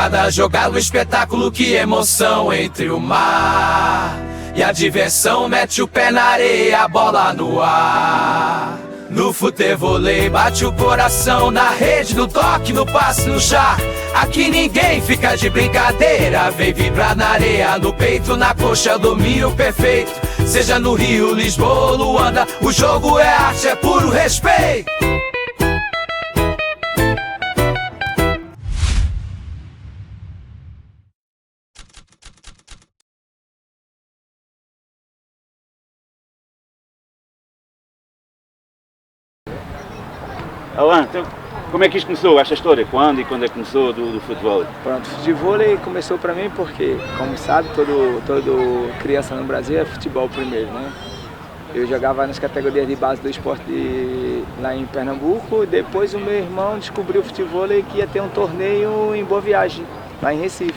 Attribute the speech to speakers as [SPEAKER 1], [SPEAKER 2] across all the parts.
[SPEAKER 1] cada jogada um espetáculo, que emoção entre o mar e a diversão. Mete o pé na areia, a bola no ar. No futevôlei bate o coração, na rede, no toque, no passe, no chá. Aqui ninguém fica de brincadeira, vem vibrar na areia, no peito, na coxa, domínio perfeito. Seja no Rio, Lisboa ou Luanda, o jogo é arte, é puro respeito.
[SPEAKER 2] Alan, então, como é que isto começou, esta história? Quando é que começou do futebol?
[SPEAKER 3] Pronto, o futebol começou para mim porque, como sabe, todo criança no Brasil é futebol primeiro, né? Eu jogava nas categorias de base do esporte lá em Pernambuco, e depois o meu irmão descobriu o futebol que ia ter um torneio em Boa Viagem, lá em Recife.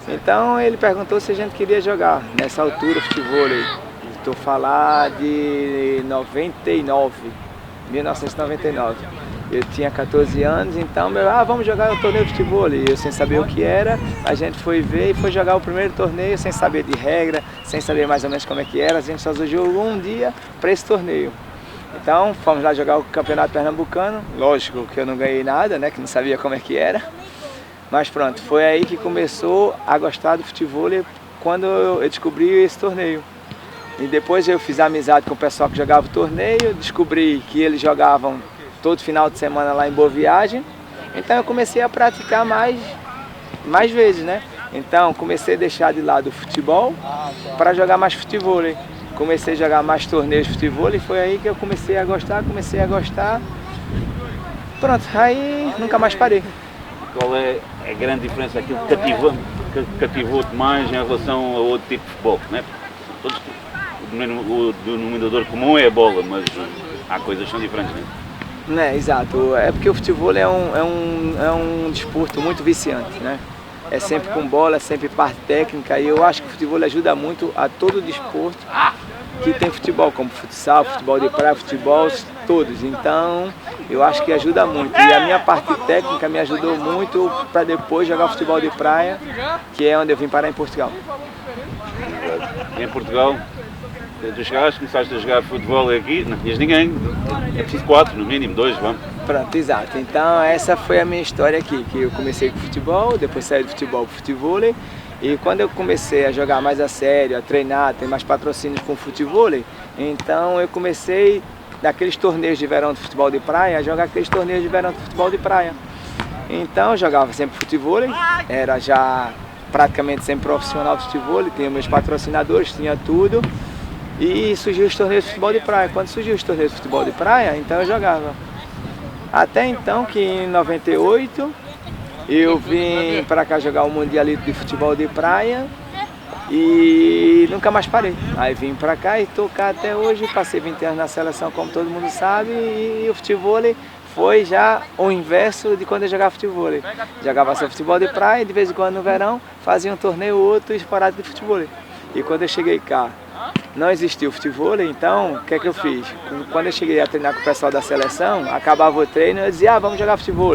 [SPEAKER 3] Então ele perguntou se a gente queria jogar nessa altura futebol. Estou a falar de 1999. Eu tinha 14 anos, então vamos jogar o torneio de futebol. E eu sem saber o que era, a gente foi ver e foi jogar o primeiro torneio sem saber de regra, sem saber mais ou menos como é que era. A gente só jogou um dia para esse torneio. Então fomos lá jogar o campeonato pernambucano. Lógico que eu não ganhei nada, né, que não sabia como é que era. Mas pronto, foi aí que começou a gostar do futebol, quando eu descobri esse torneio. E depois eu fiz amizade com o pessoal que jogava o torneio, descobri que eles jogavam todo final de semana lá em Boa Viagem. Então eu comecei a praticar mais vezes, né? Então comecei a deixar de lado o futebol para jogar mais futebol. Comecei a jogar mais torneios de futebol e foi aí que eu comecei a gostar. Pronto, aí nunca mais parei.
[SPEAKER 2] Qual é a grande diferença, aquilo que cativou-te mais em relação a outro tipo de futebol, né? Todos, o denominador comum é a bola, mas há coisas que são diferentes, né?
[SPEAKER 3] Exato. É porque o futebol é um desporto muito viciante, né? É sempre com bola, é sempre parte técnica, e eu acho que o futebol ajuda muito a todo desporto que tem futebol, como futsal, futebol de praia, futebol, todos. Então, eu acho que ajuda muito. E a minha parte técnica me ajudou muito para depois jogar futebol de praia, que é onde eu vim parar em Portugal.
[SPEAKER 2] E em Portugal, tu chegaste, começaste a jogar futebol aqui, não tinhas ninguém, é preciso 4, no mínimo 2, vamos.
[SPEAKER 3] Pronto, exato. Então essa foi a minha história aqui, que eu comecei com futebol, depois saí do futebol para o futevôlei, e quando eu comecei a jogar mais a sério, a treinar, ter mais patrocínios com o futevôlei, então eu comecei naqueles torneios de verão de futebol de praia, a jogar aqueles torneios de verão de futebol de praia. Então eu jogava sempre futevôlei, era já praticamente sempre profissional de futevôlei, tinha meus patrocinadores, tinha tudo. E surgiu os torneios de futebol de praia. Quando surgiu os torneios de futebol de praia, então eu jogava. Até então que em 98 eu vim para cá jogar o Mundialito de futebol de praia e nunca mais parei. Aí vim para cá e estou cá até hoje, passei 20 anos na seleção, como todo mundo sabe, e o futebol foi já o inverso de quando eu jogava futebol. Jogava só futebol de praia e de vez em quando no verão fazia um torneio ou outro esporádico de futebol. E quando eu cheguei cá, não existia o futebol, então o que é que eu fiz? Quando eu cheguei a treinar com o pessoal da seleção, acabava o treino e eu dizia, vamos jogar futebol,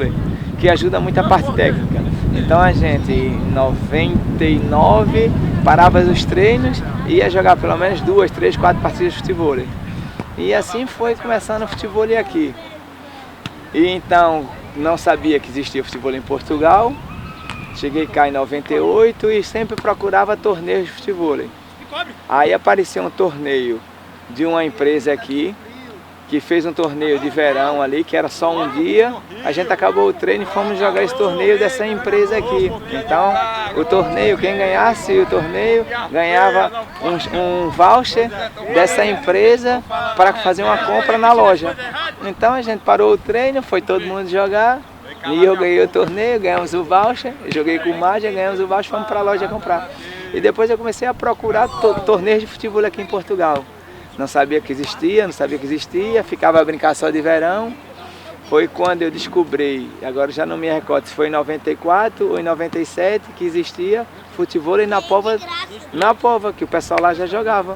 [SPEAKER 3] que ajuda muito a parte técnica. Então a gente, em 99, parava os treinos e ia jogar pelo menos 2, 3, 4 partidas de futebol. E assim foi começando o futebol aqui. E então não sabia que existia futebol em Portugal, cheguei cá em 98 e sempre procurava torneios de futebol. Aí apareceu um torneio de uma empresa aqui, que fez um torneio de verão ali, que era só um dia. A gente acabou o treino e fomos jogar esse torneio dessa empresa aqui. Então, o torneio, quem ganhasse o torneio, ganhava um voucher dessa empresa para fazer uma compra na loja. Então, a gente parou o treino, foi todo mundo jogar. E eu ganhei o torneio, ganhamos o voucher, eu joguei com o Mágia, ganhamos o voucher, fomos para a loja comprar. E depois eu comecei a procurar torneios de futebol aqui em Portugal. Não sabia que existia, ficava a brincar só de verão. Foi quando eu descobri, agora já não me recordo se foi em 94 ou em 97, que existia futebol na Pova, que o pessoal lá já jogava.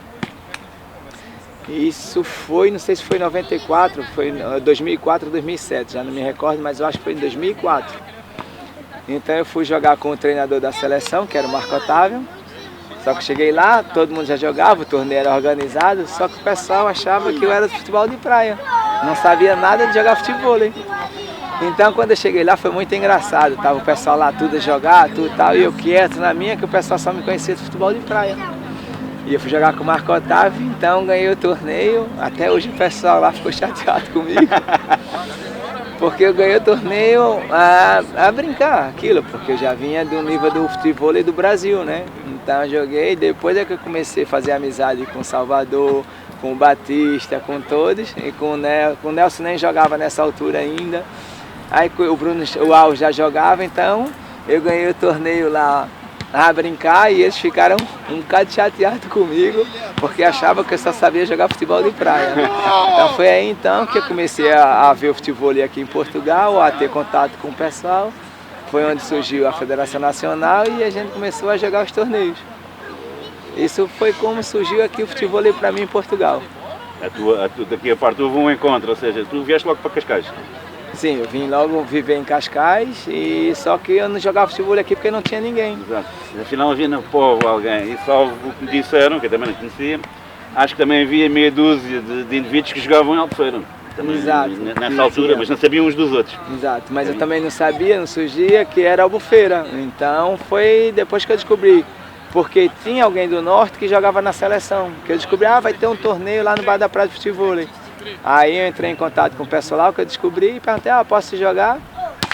[SPEAKER 3] Isso foi, não sei se foi em 94, foi em 2004 ou 2007, já não me recordo, mas eu acho que foi em 2004. Então eu fui jogar com o treinador da seleção, que era o Marco Otávio. Só que cheguei lá, todo mundo já jogava, o torneio era organizado, só que o pessoal achava que eu era de futebol de praia. Não sabia nada de jogar futebol. Então quando eu cheguei lá foi muito engraçado. Tava o pessoal lá tudo a jogar, tudo tal, e eu quieto na minha, que o pessoal só me conhecia de futebol de praia. E eu fui jogar com o Marco Otávio, então ganhei o torneio. Até hoje o pessoal lá ficou chateado comigo. Porque eu ganhei o torneio a brincar, aquilo, porque eu já vinha do nível do futebol do Brasil, né? Então eu joguei, depois é que eu comecei a fazer amizade com o Salvador, com o Batista, com todos, e com o Nelson nem jogava nessa altura ainda. Aí o Bruno, o Al já jogava, então eu ganhei o torneio lá a brincar e eles ficaram um bocado chateados comigo, porque achavam que eu só sabia jogar futebol de praia, né? Então foi aí então que eu comecei a ver o futebol aqui em Portugal, a ter contato com o pessoal. Foi onde surgiu a Federação Nacional e a gente começou a jogar os torneios. Isso foi como surgiu aqui o futebol para mim em Portugal.
[SPEAKER 2] Daqui a parte houve um encontro, ou seja, tu vieste logo para Cascais?
[SPEAKER 3] Sim, eu vim logo viver em Cascais, só que eu não jogava futebol aqui porque não tinha ninguém.
[SPEAKER 2] Exato. Afinal havia no povo alguém, e só o que me disseram, que eu também não conhecia, acho que também havia meia dúzia de indivíduos que jogavam em Albufeira. Também,
[SPEAKER 3] exato.
[SPEAKER 2] Nessa altura, mas não sabiam uns dos outros.
[SPEAKER 3] Exato, mas eu também não sabia, não surgia que era Albufeira. Então foi depois que eu descobri, porque tinha alguém do norte que jogava na seleção, que eu descobri, vai ter um torneio lá no Bar da Praia de Futebol. Aí eu entrei em contato com o pessoal que eu descobri e perguntei, posso jogar?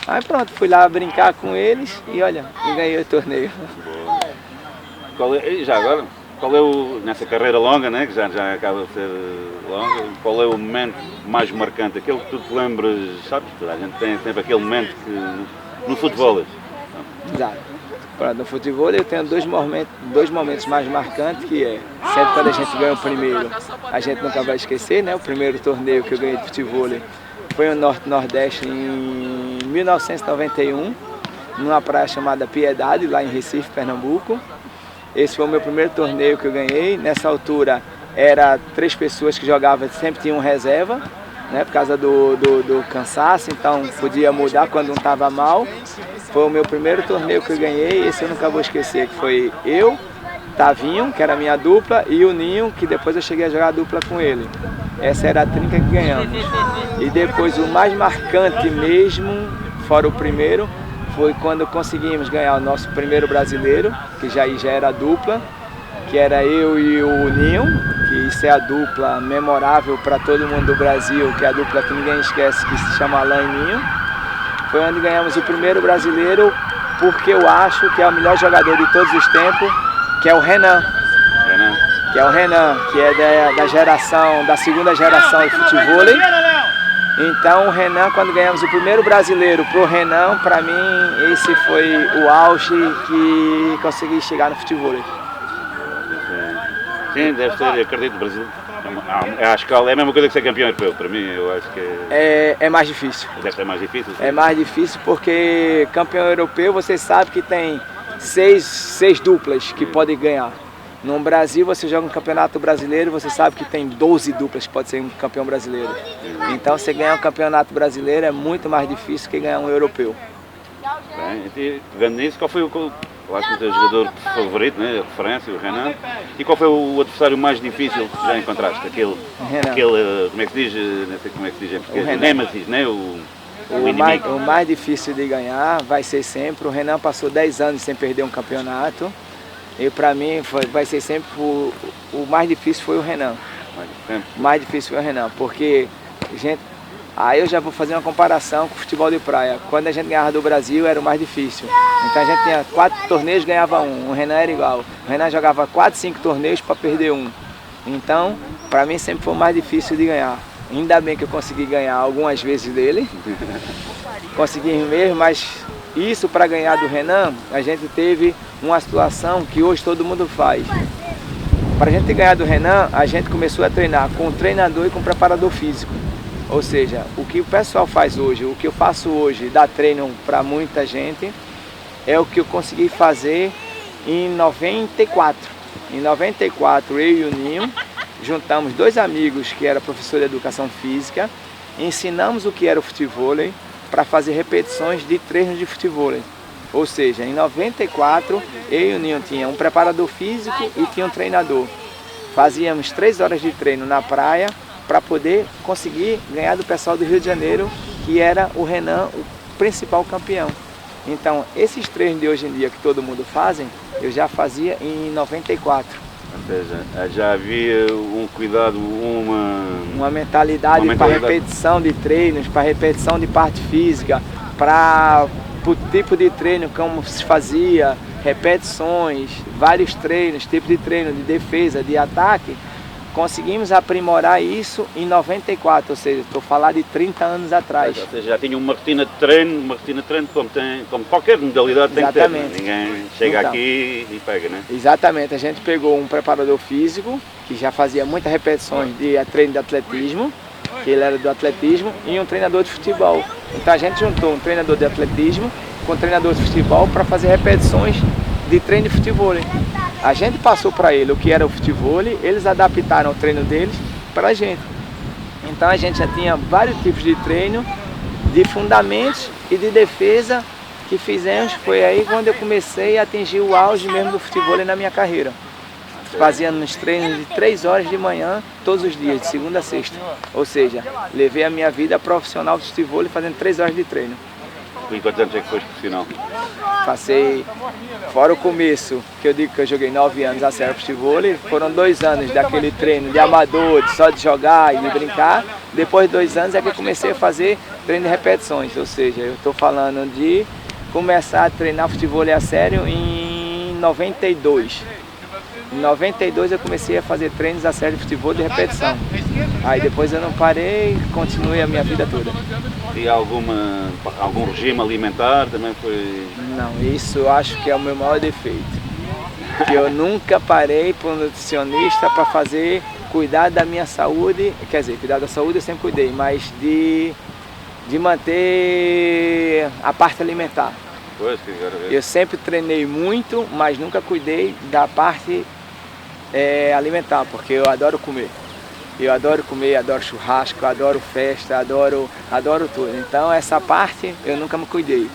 [SPEAKER 3] Aí pronto, fui lá brincar com eles e olha, e ganhei o torneio.
[SPEAKER 2] Já agora, qual é nessa carreira longa, né, que já acaba de ser longa, qual é o momento mais marcante, aquele que tu te lembras, sabes? A gente tem sempre aquele momento que no futebol.
[SPEAKER 3] Exato. No futebol eu tenho dois momentos mais marcantes, que é sempre quando a gente ganha o primeiro, a gente nunca vai esquecer, né? O primeiro torneio que eu ganhei de futebol foi no Norte-Nordeste em 1991, numa praia chamada Piedade, lá em Recife, Pernambuco. Esse foi o meu primeiro torneio que eu ganhei. Nessa altura era 3 pessoas que jogavam, sempre tinham reserva, né, por causa do cansaço, então podia mudar quando não estava mal. Foi o meu primeiro torneio que eu ganhei, esse eu nunca vou esquecer, que foi eu, Tavinho, que era a minha dupla, e o Ninho, que depois eu cheguei a jogar a dupla com ele. Essa era a trinca que ganhamos. E depois o mais marcante mesmo, fora o primeiro, foi quando conseguimos ganhar o nosso primeiro brasileiro, que já era a dupla, que era eu e o Ninho, que isso é a dupla memorável para todo mundo do Brasil, que é a dupla que ninguém esquece, que se chama Alain e Ninho. Foi onde ganhamos o primeiro brasileiro, porque eu acho que é o melhor jogador de todos os tempos, que é o Renan. Que é o Renan, que é da segunda geração de futebol. Então o Renan, quando ganhamos o primeiro brasileiro pro Renan, para mim esse foi o auge que consegui chegar no futebol.
[SPEAKER 2] Sim, deve ser, acredito, o Brasil. A escala é a mesma coisa que ser campeão europeu, para mim, eu acho que
[SPEAKER 3] é mais difícil.
[SPEAKER 2] Deve ser mais difícil? Sim.
[SPEAKER 3] É mais difícil porque campeão europeu você sabe que tem seis duplas que podem ganhar. No Brasil você joga um campeonato brasileiro, você sabe que tem 12 duplas que podem ser um campeão brasileiro. Então você ganhar um campeonato brasileiro é muito mais difícil que ganhar um europeu.
[SPEAKER 2] Bem, pegando nisso, qual foi o teu jogador favorito, né, a referência, o Renan, e qual foi o adversário mais difícil que já encontraste? Aquele, como é que se diz, não sei como é que se diz, porque o Némesis, né,
[SPEAKER 3] o mais difícil de ganhar vai ser sempre, o Renan passou 10 anos sem perder um campeonato, e para mim vai ser sempre o mais difícil foi o Renan. O mais difícil foi o Renan, porque aí eu já vou fazer uma comparação com o futebol de praia. Quando a gente ganhava do Brasil era o mais difícil. Então a gente tinha 4 torneios, ganhava um. O Renan era igual. O Renan jogava 4, 5 torneios para perder um. Então, para mim sempre foi o mais difícil de ganhar. Ainda bem que eu consegui ganhar algumas vezes dele. Consegui mesmo, mas isso para ganhar do Renan, a gente teve uma situação que hoje todo mundo faz. Para a gente ganhar do Renan, a gente começou a treinar com o treinador e com o preparador físico. Ou seja, o que o pessoal faz hoje, o que eu faço hoje, dá treino para muita gente, é o que eu consegui fazer em 94. Em 94, eu e o Ninho juntamos 2 amigos que eram professores de educação física, ensinamos o que era o futebol para fazer repetições de treinos de futebol. Ou seja, em 94, eu e o Ninho tinha um preparador físico e tinha um treinador. Fazíamos 3 horas de treino na praia para poder conseguir ganhar do pessoal do Rio de Janeiro, que era o Renan, o principal campeão. Então, esses treinos de hoje em dia que todo mundo fazem, eu já fazia em 94.
[SPEAKER 2] Ou seja, já havia um cuidado,
[SPEAKER 3] uma mentalidade para repetição de treinos, para repetição de parte física, para o tipo de treino, como se fazia, repetições, vários treinos, tipo de treino de defesa, de ataque. Conseguimos aprimorar isso em 94, ou seja, estou falando de 30 anos atrás.
[SPEAKER 2] Ou seja, já tinha uma rotina de treino como qualquer modalidade tem que ter. Ninguém chega
[SPEAKER 3] então,
[SPEAKER 2] aqui e pega, né?
[SPEAKER 3] Exatamente, a gente pegou um preparador físico, que já fazia muitas repetições de treino de atletismo, que ele era do atletismo, e um treinador de futebol. Então a gente juntou um treinador de atletismo com um treinador de futebol para fazer repetições de treino de futebol. A gente passou para ele o que era o futebol, eles adaptaram o treino deles para a gente. Então a gente já tinha vários tipos de treino, de fundamentos e de defesa que fizemos. Foi aí quando eu comecei a atingir o auge mesmo do futebol na minha carreira. Fazíamos treinos de 3 horas de manhã todos os dias, de segunda a sexta. Ou seja, levei a minha vida profissional de futebol fazendo 3 horas de treino.
[SPEAKER 2] E quantos anos é que foste profissional?
[SPEAKER 3] Passei, fora o começo, que eu digo que eu joguei 9 anos a sério futebol, foram 2 anos daquele treino de amador, só de jogar e de brincar. Depois de 2 anos é que eu comecei a fazer treino de repetições, ou seja, eu estou falando de começar a treinar futebol a sério em 92. Em 92 eu comecei a fazer treinos a sério de futebol de repetição. Aí depois eu não parei, continuei a minha vida toda.
[SPEAKER 2] E algum regime alimentar também foi?
[SPEAKER 3] Não, isso eu acho que é o meu maior defeito. Que eu nunca parei para um nutricionista para cuidar da minha saúde, quer dizer, cuidar da saúde eu sempre cuidei, mas de manter a parte alimentar.
[SPEAKER 2] Pois, que quero ver.
[SPEAKER 3] Eu sempre treinei muito, mas nunca cuidei da parte alimentar, porque eu adoro comer. Eu adoro comer, adoro churrasco, adoro festa, adoro tudo. Então essa parte eu nunca me cuidei.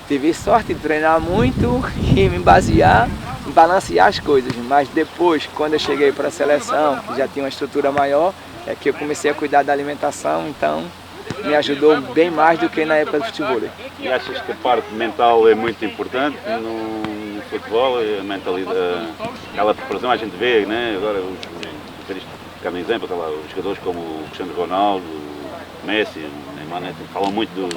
[SPEAKER 3] Tive sorte de treinar muito e me balancear as coisas. Mas depois, quando eu cheguei para a seleção, que já tinha uma estrutura maior, é que eu comecei a cuidar da alimentação, então me ajudou bem mais do que na época do futebol.
[SPEAKER 2] E achas que a parte mental é muito importante no futebol? A mentalidade, aquela preparação a gente vê, né? Agora, cada exemplo, tá lá, os jogadores como o Cristiano Ronaldo, o Messi, o Neymar, né? Falam muito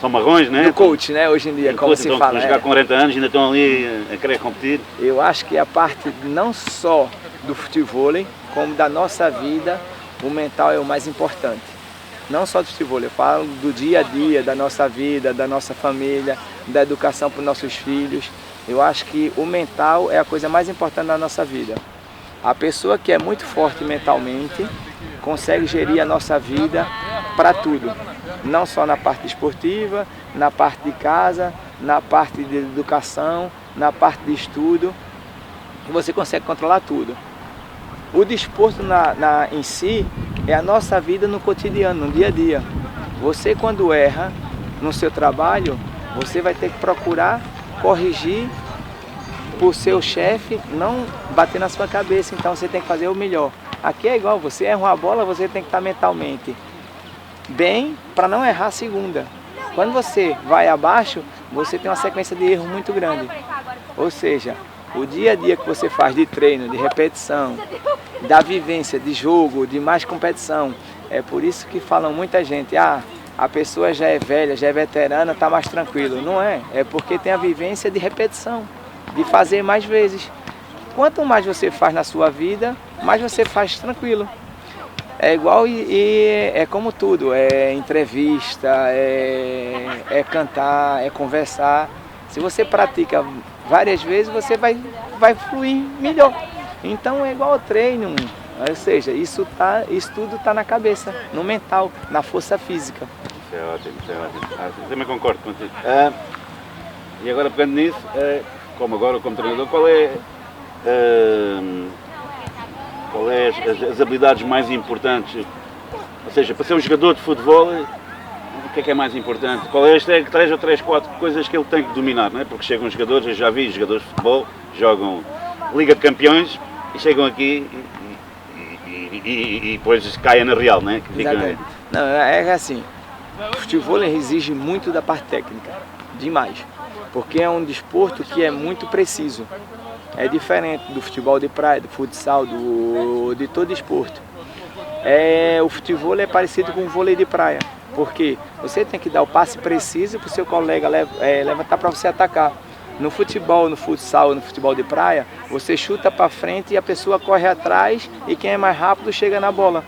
[SPEAKER 2] são marrões, né?
[SPEAKER 3] Do coach, né? Hoje em dia, como
[SPEAKER 2] coach,
[SPEAKER 3] se
[SPEAKER 2] então,
[SPEAKER 3] fala.
[SPEAKER 2] Jogar com 40 anos ainda estão ali a querer competir.
[SPEAKER 3] Eu acho que a parte não só do futebol, como da nossa vida, o mental é o mais importante. Não só do futebol, eu falo do dia a dia, da nossa vida, da nossa família, da educação para os nossos filhos. Eu acho que o mental é a coisa mais importante da nossa vida. A pessoa que é muito forte mentalmente consegue gerir a nossa vida para tudo. Não só na parte esportiva, na parte de casa, na parte de educação, na parte de estudo. Você consegue controlar tudo. O desporto em si é a nossa vida no cotidiano, no dia a dia. Você quando erra no seu trabalho, você vai ter que procurar corrigir por seu chefe não bater na sua cabeça, então você tem que fazer o melhor. Aqui é igual, você erra uma bola, você tem que estar mentalmente bem para não errar a segunda. Quando você vai abaixo, você tem uma sequência de erros muito grande. Ou seja, o dia a dia que você faz de treino, de repetição, da vivência, de jogo, de mais competição, é por isso que falam muita gente, a pessoa já é velha, já é veterana, está mais tranquilo. Não é, é porque tem a vivência de repetição, de fazer mais vezes. Quanto mais você faz na sua vida, mais você faz tranquilo. É igual e é como tudo, é entrevista, é cantar, é conversar. Se você pratica várias vezes, você vai fluir melhor. Então é igual ao treino, ou seja, isso tudo está na cabeça, no mental, na força física.
[SPEAKER 2] Isso é ótimo, isso é ótimo. Eu também concordo contigo. E agora pegando nisso, como treinador, qual é as habilidades mais importantes? Ou seja, para ser um jogador de futebol, O que é mais importante? Qual é as 3 ou 4 coisas que ele tem que dominar, não é? Porque chegam jogadores, eu já vi jogadores de futebol, jogam Liga de Campeões e chegam aqui e depois caem na Real, não é?
[SPEAKER 3] Exatamente. Não, é assim, o futebol exige muito da parte técnica, demais, porque é um desporto que é muito preciso. É diferente do futebol de praia, do futsal, de todo esporte. O futebol é parecido com o vôlei de praia, porque você tem que dar o passe preciso para o seu colega levantar para você atacar. No futebol, no futsal, no futebol de praia, você chuta para frente e a pessoa corre atrás e quem é mais rápido chega na bola.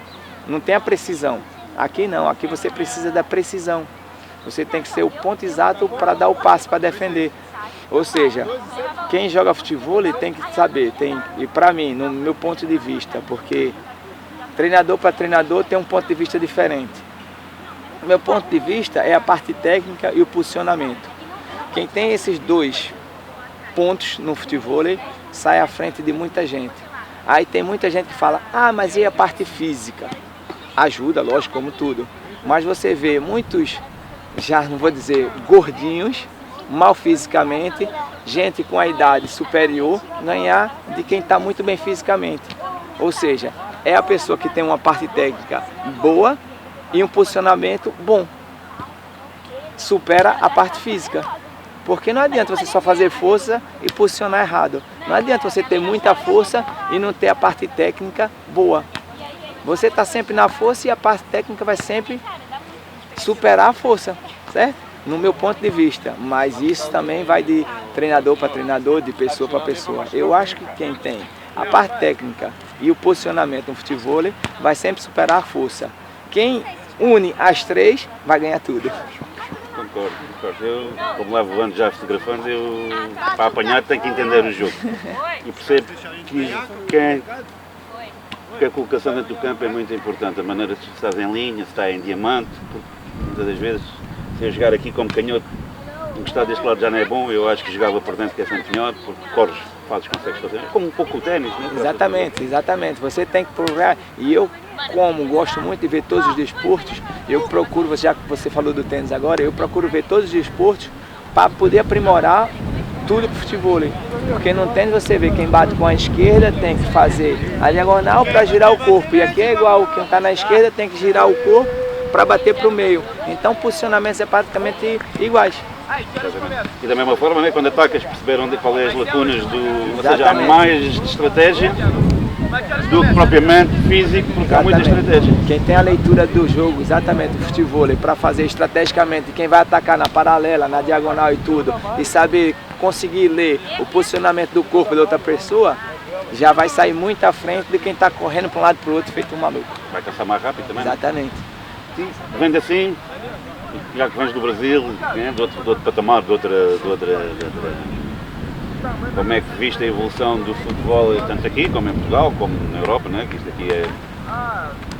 [SPEAKER 3] Não tem a precisão. Aqui não, aqui você precisa da precisão. Você tem que ser o ponto exato para dar o passe, para defender. Ou seja, quem joga futebol tem que saber, e para mim, no meu ponto de vista, porque treinador para treinador tem um ponto de vista diferente. O meu ponto de vista é a parte técnica e o posicionamento. Quem tem esses 2 pontos no futebol sai à frente de muita gente. Aí tem muita gente que fala, mas e a parte física? Ajuda, lógico, como tudo. Mas você vê muitos, já não vou dizer gordinhos, mal fisicamente, gente com a idade superior ganhar de quem está muito bem fisicamente. Ou seja, é a pessoa que tem uma parte técnica boa e um posicionamento bom. Supera a parte física. Porque não adianta você só fazer força e posicionar errado. Não adianta você ter muita força e não ter a parte técnica boa. Você está sempre na força e a parte técnica vai sempre superar a força, certo? No meu ponto de vista, mas isso também vai de treinador para treinador, de pessoa para pessoa. Eu acho que quem tem a parte técnica e o posicionamento no futebol vai sempre superar a força. Quem une as 3 vai ganhar tudo.
[SPEAKER 2] Concordo. Eu, como levo anos já fotografando, para apanhar tenho que entender o jogo. E percebo que a colocação dentro do campo é muito importante. A maneira se estás em linha, se está em diamante, porque muitas das vezes, se eu jogar aqui como canhoto, encostar deste lado já não é bom, eu acho que jogava por dentro que é sempre melhor, porque corres, consegues fazer. É como um pouco o ténis, não é?
[SPEAKER 3] Exatamente. Você tem que provar. E eu, como gosto muito de ver todos os desportos, eu procuro, já que você falou do tênis agora, eu procuro ver todos os desportos para poder aprimorar tudo para o futebol. Porque no tênis você vê quem bate com a esquerda tem que fazer a diagonal para girar o corpo. E aqui é igual, quem está na esquerda tem que girar o corpo para bater para o meio. Então posicionamentos é praticamente iguais.
[SPEAKER 2] E da mesma forma, né, quando atacas, perceber qual é as lacunas ou seja, há mais de estratégia do que propriamente físico, porque há muita estratégia.
[SPEAKER 3] Quem tem a leitura do jogo, exatamente, do futebol, para fazer estrategicamente quem vai atacar na paralela, na diagonal e tudo, e saber conseguir ler o posicionamento do corpo da outra pessoa, já vai sair muito à frente de quem está correndo para um lado e para o outro feito um maluco.
[SPEAKER 2] Vai caçar mais rápido também.
[SPEAKER 3] Exatamente.
[SPEAKER 2] Sim, vendo assim, já que vens do Brasil, né, de outro patamar, de outra. Como é que viste a evolução do futebol, tanto aqui como em Portugal, como na Europa, né? Que isto aqui é.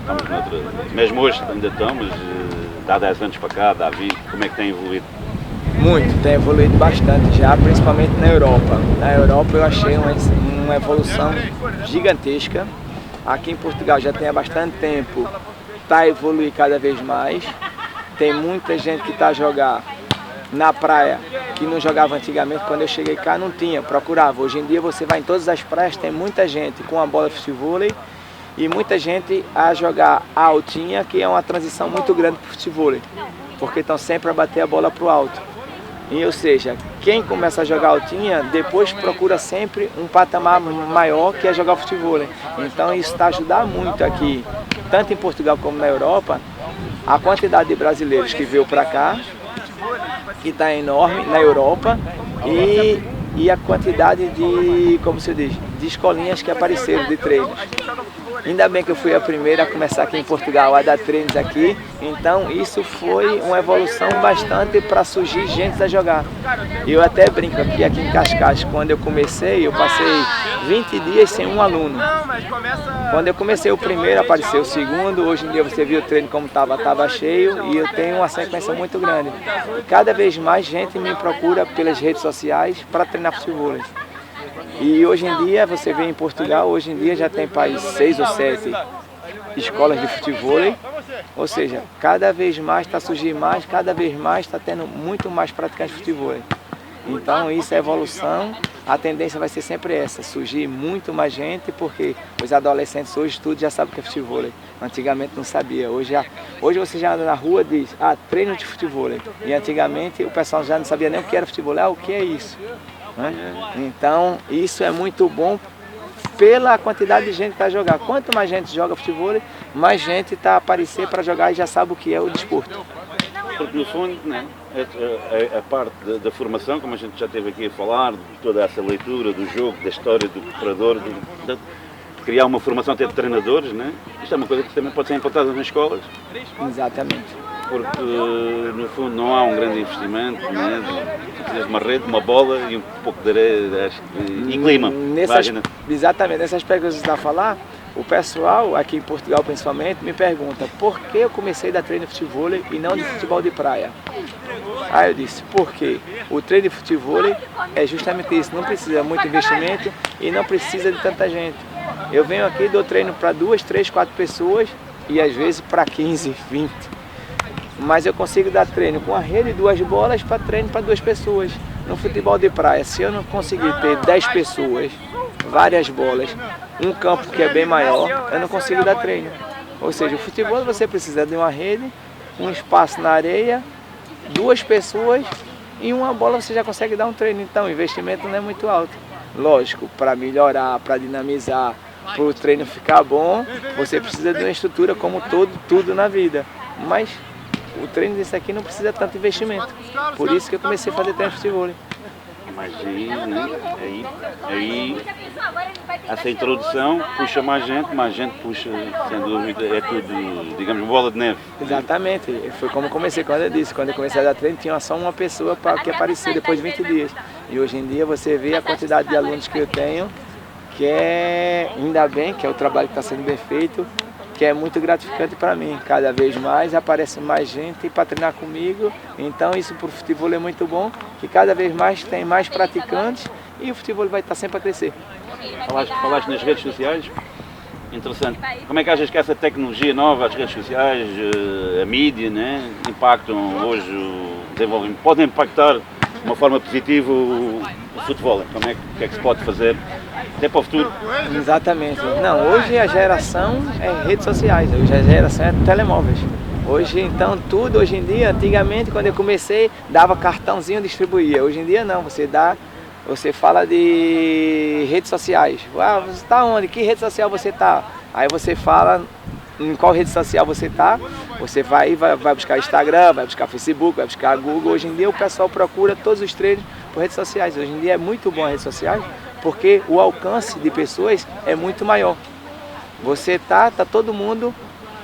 [SPEAKER 2] Estamos noutra. Mesmo hoje ainda estão, mas há 10 anos para cá, há 20, como é que tem evoluído?
[SPEAKER 3] Muito, tem evoluído bastante já, principalmente na Europa. Na Europa eu achei uma evolução gigantesca. Aqui em Portugal já tem há bastante tempo, está a evoluir cada vez mais. Tem muita gente que está a jogar na praia, que não jogava antigamente. Quando eu cheguei cá não tinha, procurava. Hoje em dia você vai em todas as praias, tem muita gente com a bola de futebol e muita gente a jogar a altinha, que é uma transição muito grande para o futebol, porque estão sempre a bater a bola para o alto. E, ou seja, quem começa a jogar altinha, depois procura sempre um patamar maior, que é jogar futebol. Então isso está a ajudar muito aqui, tanto em Portugal como na Europa. A quantidade de brasileiros que veio para cá, que está enorme na Europa, e a quantidade de, como se diz, de escolinhas que apareceram de treinos. Ainda bem que eu fui a primeira a começar aqui em Portugal a dar treinos aqui, então isso foi uma evolução bastante para surgir gente a jogar. Eu até brinco aqui em Cascais, quando eu comecei, eu passei 20 dias sem um aluno. Quando eu comecei o primeiro, apareceu o segundo, hoje em dia você viu o treino como estava cheio, e eu tenho uma sequência muito grande. E cada vez mais gente me procura pelas redes sociais para treinar futebol. E hoje em dia, você vê em Portugal, hoje em dia já tem 6 ou 7 escolas de futebol, Ou seja, cada vez mais está surgindo mais, cada vez mais está tendo muito mais praticantes de futebol. Então isso é evolução, a tendência vai ser sempre essa, surgir muito mais gente, porque os adolescentes hoje tudo já sabem o que é futebol. Antigamente não sabia, hoje você já anda na rua e diz, treino de futebol. E antigamente o pessoal já não sabia nem o que era futebol, o que é isso? Né? Então isso é muito bom pela quantidade de gente que está jogando. Quanto mais gente joga futebol, mais gente está a aparecer para jogar e já sabe o que é o desporto.
[SPEAKER 2] Porque no fundo, né, a parte da formação, como a gente já esteve aqui a falar, de toda essa leitura do jogo, da história do preparador, de criar uma formação até de treinadores, né? Isto é uma coisa que também pode ser implantada nas escolas.
[SPEAKER 3] Exatamente.
[SPEAKER 2] Porque no fundo não há um grande investimento, né? Precisas de uma rede, uma bola e um pouco de areia e clima.
[SPEAKER 3] Exatamente, nesse aspecto que você está a falar, o pessoal aqui em Portugal principalmente me pergunta por que eu comecei a dar treino de futebol e não de futebol de praia. Aí eu disse, porque o treino de futebol é justamente isso, não precisa de muito investimento e não precisa de tanta gente. Eu venho aqui e dou treino para 2, 3, 4 pessoas e às vezes para 15, 20. Mas eu consigo dar treino com a rede e 2 bolas para treino para 2 pessoas. No futebol de praia, se eu não conseguir ter 10 pessoas, várias bolas, um campo que é bem maior, eu não consigo dar treino. Ou seja, o futebol você precisa de uma rede, um espaço na areia, 2 pessoas e uma bola você já consegue dar um treino. Então o investimento não é muito alto. Lógico, para melhorar, para dinamizar, para o treino ficar bom, você precisa de uma estrutura como tudo na vida. Mas o treino desse aqui não precisa de tanto investimento. Por isso que eu comecei a fazer treino de futebol.
[SPEAKER 2] Mas aí essa introdução puxa mais gente puxa, sem dúvida, é tudo, digamos, bola de neve.
[SPEAKER 3] Exatamente, foi como eu comecei, quando eu comecei a dar treino, tinha só uma pessoa que aparecia depois de 20 dias. E hoje em dia você vê a quantidade de alunos que eu tenho, que é, ainda bem, que é o trabalho que está sendo bem feito, que é muito gratificante para mim. Cada vez mais aparece mais gente para treinar comigo, então isso para o futebol é muito bom, que cada vez mais tem mais praticantes e o futebol vai estar sempre a crescer.
[SPEAKER 2] Falaste nas redes sociais, interessante. Como é que achas que essa tecnologia nova, as redes sociais, a mídia, né, impactam hoje o desenvolvimento? Podem impactar de uma forma positiva o futebol? O que é que se pode fazer até para o futuro?
[SPEAKER 3] Exatamente. Não, hoje a geração é redes sociais, hoje a geração é telemóveis. Hoje então tudo, hoje em dia, antigamente quando eu comecei dava cartãozinho, distribuía. Hoje em dia não, você fala de redes sociais. Você está onde? Que rede social você está? Aí você fala em qual rede social você está. Você vai buscar Instagram, vai buscar Facebook, vai buscar Google. Hoje em dia o pessoal procura todos os treinos por redes sociais. Hoje em dia é muito bom as redes sociais porque o alcance de pessoas é muito maior. Você tá todo mundo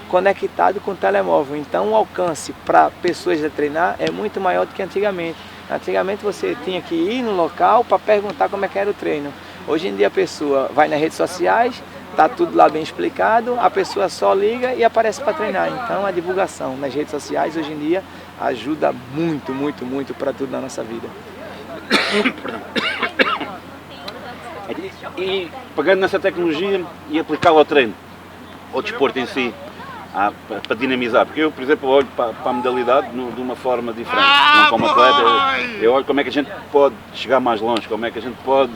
[SPEAKER 3] conectado com o telemóvel. Então o alcance para pessoas a treinar é muito maior do que antigamente. Antigamente você tinha que ir no local para perguntar como é que era o treino. Hoje em dia a pessoa vai nas redes sociais, está tudo lá bem explicado, a pessoa só liga e aparece para treinar. Então a divulgação nas redes sociais hoje em dia ajuda muito, muito, muito para tudo na nossa vida.
[SPEAKER 2] E pegando nessa tecnologia e aplicá-la ao treino, ao desporto em si, para dinamizar, porque eu, por exemplo, olho para a modalidade de uma forma diferente, não como atleta, eu olho como é que a gente pode chegar mais longe, como é que a gente pode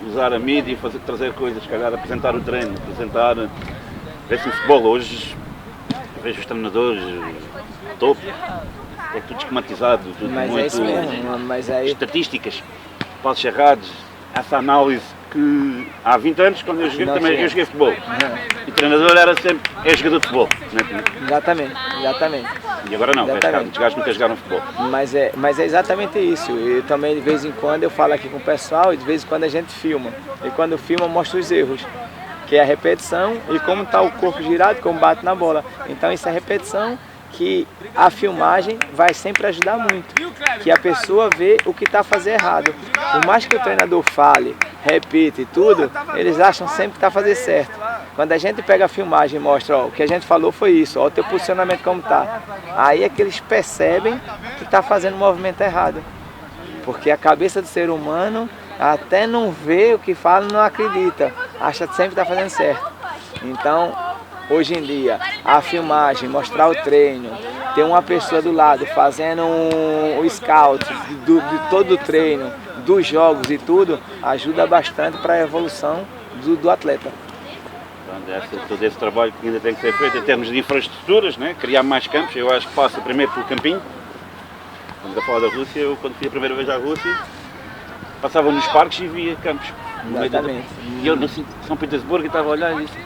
[SPEAKER 2] usar a mídia e trazer coisas, se calhar apresentar o treino, vê-se no futebol hoje, vejo os treinadores, topo, é tudo esquematizado, tudo muito,
[SPEAKER 3] é isso mesmo, mas aí...
[SPEAKER 2] estatísticas, passos errados, essa análise que há 20 anos, quando eu joguei futebol, e o treinador era sempre, jogador de futebol. Né?
[SPEAKER 3] Exatamente.
[SPEAKER 2] E agora não, os gajos nunca jogaram futebol.
[SPEAKER 3] Mas é exatamente isso. Eu também, de vez em quando, eu falo aqui com o pessoal e de vez em quando a gente filma. E quando filma, mostra os erros, que é a repetição e como está o corpo girado, como bate na bola. Então isso é repetição, que a filmagem vai sempre ajudar muito, que a pessoa vê o que está fazendo errado. Por mais que o treinador fale, repita e tudo, eles acham sempre que está fazendo certo. Quando a gente pega a filmagem e mostra, o que a gente falou foi isso, o teu posicionamento como está. Aí é que eles percebem que está fazendo o movimento errado. Porque a cabeça do ser humano, até não vê o que fala, não acredita. Acha que sempre está fazendo certo. Então, hoje em dia, a filmagem, mostrar o treino, ter uma pessoa do lado fazendo o scout de todo o treino, dos jogos e tudo, ajuda bastante para a evolução do atleta.
[SPEAKER 2] Todo esse trabalho que ainda tem que ser feito em termos de infraestruturas, né? Criar mais campos, eu acho que passa primeiro pelo campinho. Estamos a falar da Rússia, eu quando fui a primeira vez à Rússia, passava nos parques e via campos.
[SPEAKER 3] Exatamente.
[SPEAKER 2] E eu no São Petersburgo estava a olhar e disse,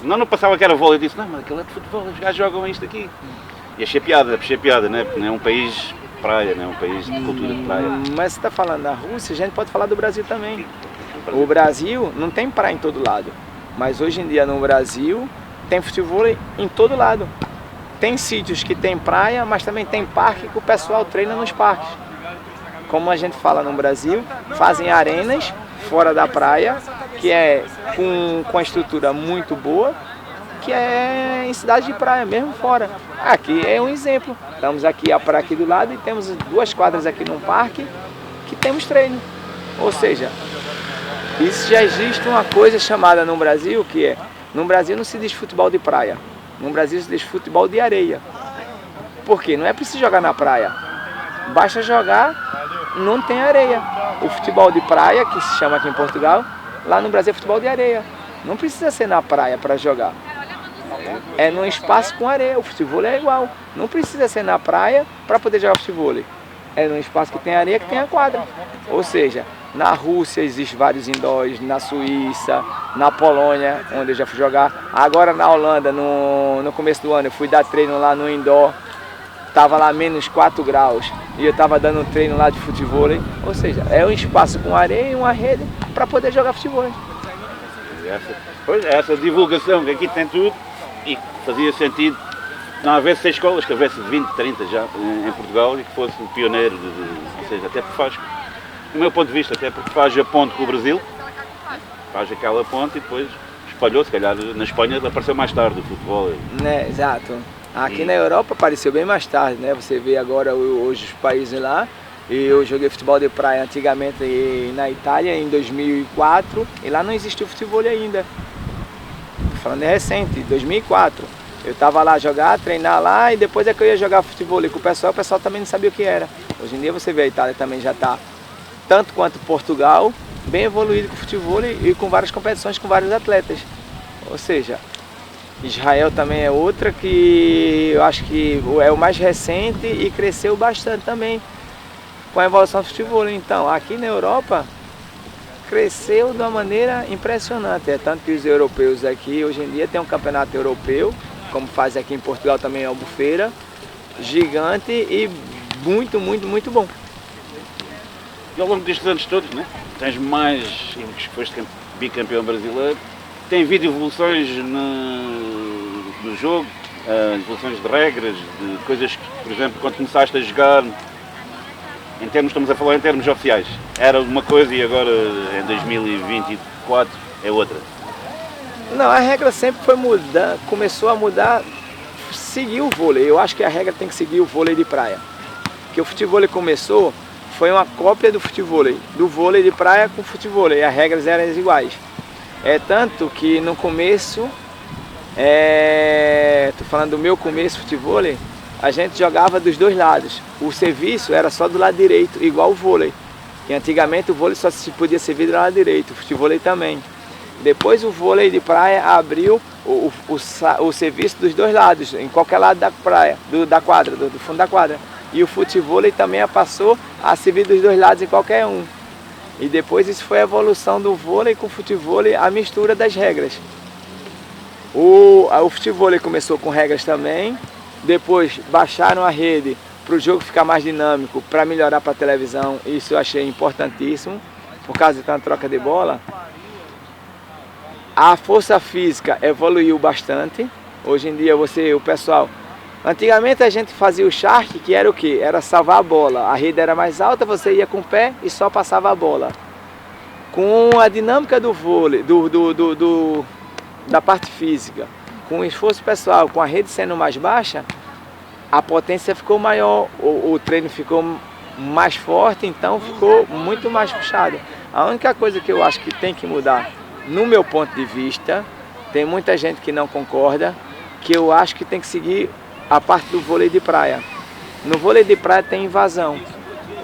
[SPEAKER 2] senão não passava que era vôlei, eu disse, não, mas aquilo é de futebol, os gajos jogam isto aqui. E achei piada, né? Porque não é um país de praia, não é um país de cultura de praia.
[SPEAKER 3] Mas você está falando da Rússia, a gente pode falar do Brasil também. O Brasil não tem praia em todo lado, mas hoje em dia no Brasil tem futebol em todo lado. Tem sítios que tem praia, mas também tem parque que o pessoal treina nos parques. Como a gente fala no Brasil, fazem arenas fora da praia, que é com a estrutura muito boa, que é em cidade de praia, mesmo fora. Aqui é um exemplo. Estamos aqui a praia aqui do lado e temos 2 quadras aqui num parque que temos treino. Ou seja, isso já existe uma coisa chamada no Brasil, que é, no Brasil não se diz futebol de praia, no Brasil se diz futebol de areia. Por quê? Não é preciso jogar na praia, basta jogar, não tem areia. O futebol de praia, que se chama aqui em Portugal, lá no Brasil é futebol de areia. Não precisa ser na praia para jogar. É num espaço com areia, o futebol é igual. Não precisa ser na praia para poder jogar futebol. É num espaço que tem areia, que tem a quadra. Ou seja, na Rússia existem vários indoors, na Suíça, na Polônia, onde eu já fui jogar. Agora na Holanda, no começo do ano, eu fui dar treino lá no indoor. Estava lá menos 4 graus e eu estava dando um treino lá de futebol. Ou seja, é um espaço com areia e uma rede para poder jogar futebol.
[SPEAKER 2] Essa divulgação que aqui tem tudo e fazia sentido não houvesse escolas, que houvesse 20, 30 já em Portugal e que fosse o pioneiro, ou seja, até porque faz, do meu ponto de vista, até porque faz a ponte com o Brasil, faz aquela ponte e depois espalhou, se calhar na Espanha apareceu mais tarde o futebol.
[SPEAKER 3] Né, exato. Aqui na Europa apareceu bem mais tarde, né? Você vê agora hoje os países lá. Eu joguei futebol de praia antigamente na Itália em 2004 e lá não existiu futebol ainda. Tô falando é recente, 2004. Eu estava lá jogar, treinar lá e depois é que eu ia jogar futebol com o pessoal também não sabia o que era. Hoje em dia você vê a Itália também já está, tanto quanto Portugal, bem evoluído com o futebol e com várias competições, com vários atletas. Ou seja, Israel também é outra que eu acho que é o mais recente e cresceu bastante também com a evolução do futebol. Então, aqui na Europa, cresceu de uma maneira impressionante. É tanto que os europeus aqui, hoje em dia, tem um campeonato europeu, como faz aqui em Portugal também em Albufeira, gigante e muito, muito, muito bom.
[SPEAKER 2] E ao longo destes anos todos, né? Tens mais, que foste bicampeão brasileiro, tem havido evoluções no jogo, evoluções de regras, de coisas que, por exemplo, quando começaste a jogar, estamos a falar em termos oficiais, era uma coisa e agora em 2024 é outra.
[SPEAKER 3] Não, a regra sempre foi mudando, começou a mudar, seguiu o vôlei. Eu acho que a regra tem que seguir o vôlei de praia. Porque o futevôlei começou, foi uma cópia do futevôlei, do vôlei de praia com o futevôlei, as regras eram iguais. É tanto que no começo, tô falando do meu começo futevôlei, a gente jogava dos dois lados. O serviço era só do lado direito, igual o vôlei. Que antigamente o vôlei só se podia servir do lado direito, o futevôlei também. Depois o vôlei de praia abriu o serviço dos dois lados, em qualquer lado da praia, da quadra, do fundo da quadra. E o futevôlei também passou a servir dos dois lados em qualquer um. E depois isso foi a evolução do vôlei com o futevôlei, a mistura das regras. O futevôlei começou com regras também, depois baixaram a rede para o jogo ficar mais dinâmico, para melhorar para a televisão. Isso eu achei importantíssimo, por causa de tanta troca de bola. A força física evoluiu bastante. Hoje em dia o pessoal... Antigamente a gente fazia o shark, que era o quê? Era salvar a bola. A rede era mais alta, você ia com o pé e só passava a bola. Com a dinâmica do vôlei, da parte física, com o esforço pessoal, com a rede sendo mais baixa, a potência ficou maior, o treino ficou mais forte, então ficou muito mais puxado. A única coisa que eu acho que tem que mudar, no meu ponto de vista, tem muita gente que não concorda, que eu acho que tem que seguir a parte do vôlei de praia. No vôlei de praia tem invasão.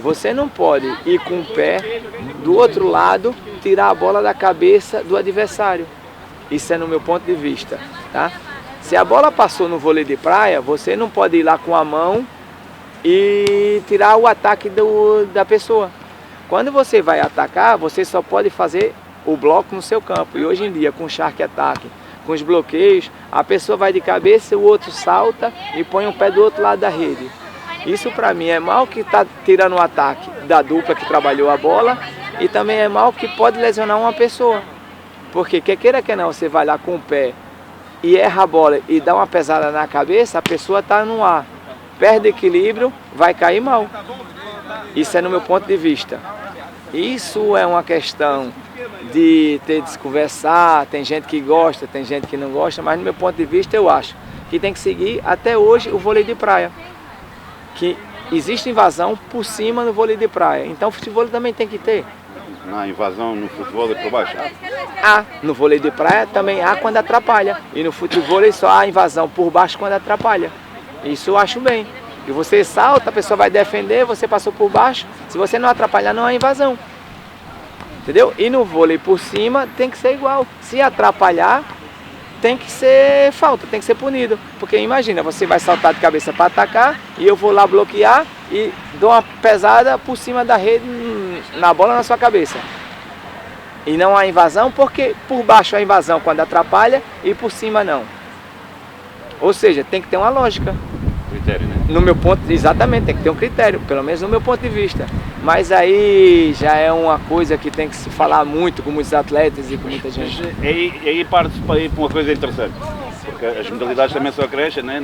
[SPEAKER 3] Você não pode ir com o pé do outro lado, tirar a bola da cabeça do adversário. Isso é no meu ponto de vista, tá? Se a bola passou no vôlei de praia, você não pode ir lá com a mão e tirar o ataque da pessoa. Quando você vai atacar, você só pode fazer o bloco no seu campo. E hoje em dia, com o Shark Attack, com os bloqueios, a pessoa vai de cabeça, o outro salta e põe o pé do outro lado da rede. Isso para mim é mal que está tirando o ataque da dupla que trabalhou a bola e também é mal que pode lesionar uma pessoa. Porque quer queira que não, você vai lá com o pé e erra a bola e dá uma pesada na cabeça, a pessoa está no ar, perde equilíbrio, vai cair mal. Isso é no meu ponto de vista. Isso é uma questão de ter de se conversar, tem gente que gosta, tem gente que não gosta, mas no meu ponto de vista eu acho que tem que seguir até hoje o vôlei de praia. Que existe invasão por cima no vôlei de praia, então o futebol também tem que ter.
[SPEAKER 2] Não há invasão no futebol é por baixo?
[SPEAKER 3] Há, no vôlei de praia também há quando atrapalha, e no futebol só há invasão por baixo quando atrapalha. Isso eu acho bem. E você salta, a pessoa vai defender, você passou por baixo, se você não atrapalhar não há invasão. Entendeu? E no vôlei por cima tem que ser igual. Se atrapalhar, tem que ser falta, tem que ser punido. Porque imagina, você vai saltar de cabeça para atacar e eu vou lá bloquear e dou uma pesada por cima da rede na bola na sua cabeça. E não há invasão porque por baixo há invasão quando atrapalha e por cima não. Ou seja, tem que ter uma lógica.
[SPEAKER 2] Critério, né?
[SPEAKER 3] No meu ponto, exatamente, tem que ter um critério, pelo menos no meu ponto de vista. Mas aí já é uma coisa que tem que se falar muito com muitos atletas e com muita gente.
[SPEAKER 2] Aí parte para ir para uma coisa interessante, porque as modalidades também só crescem, né?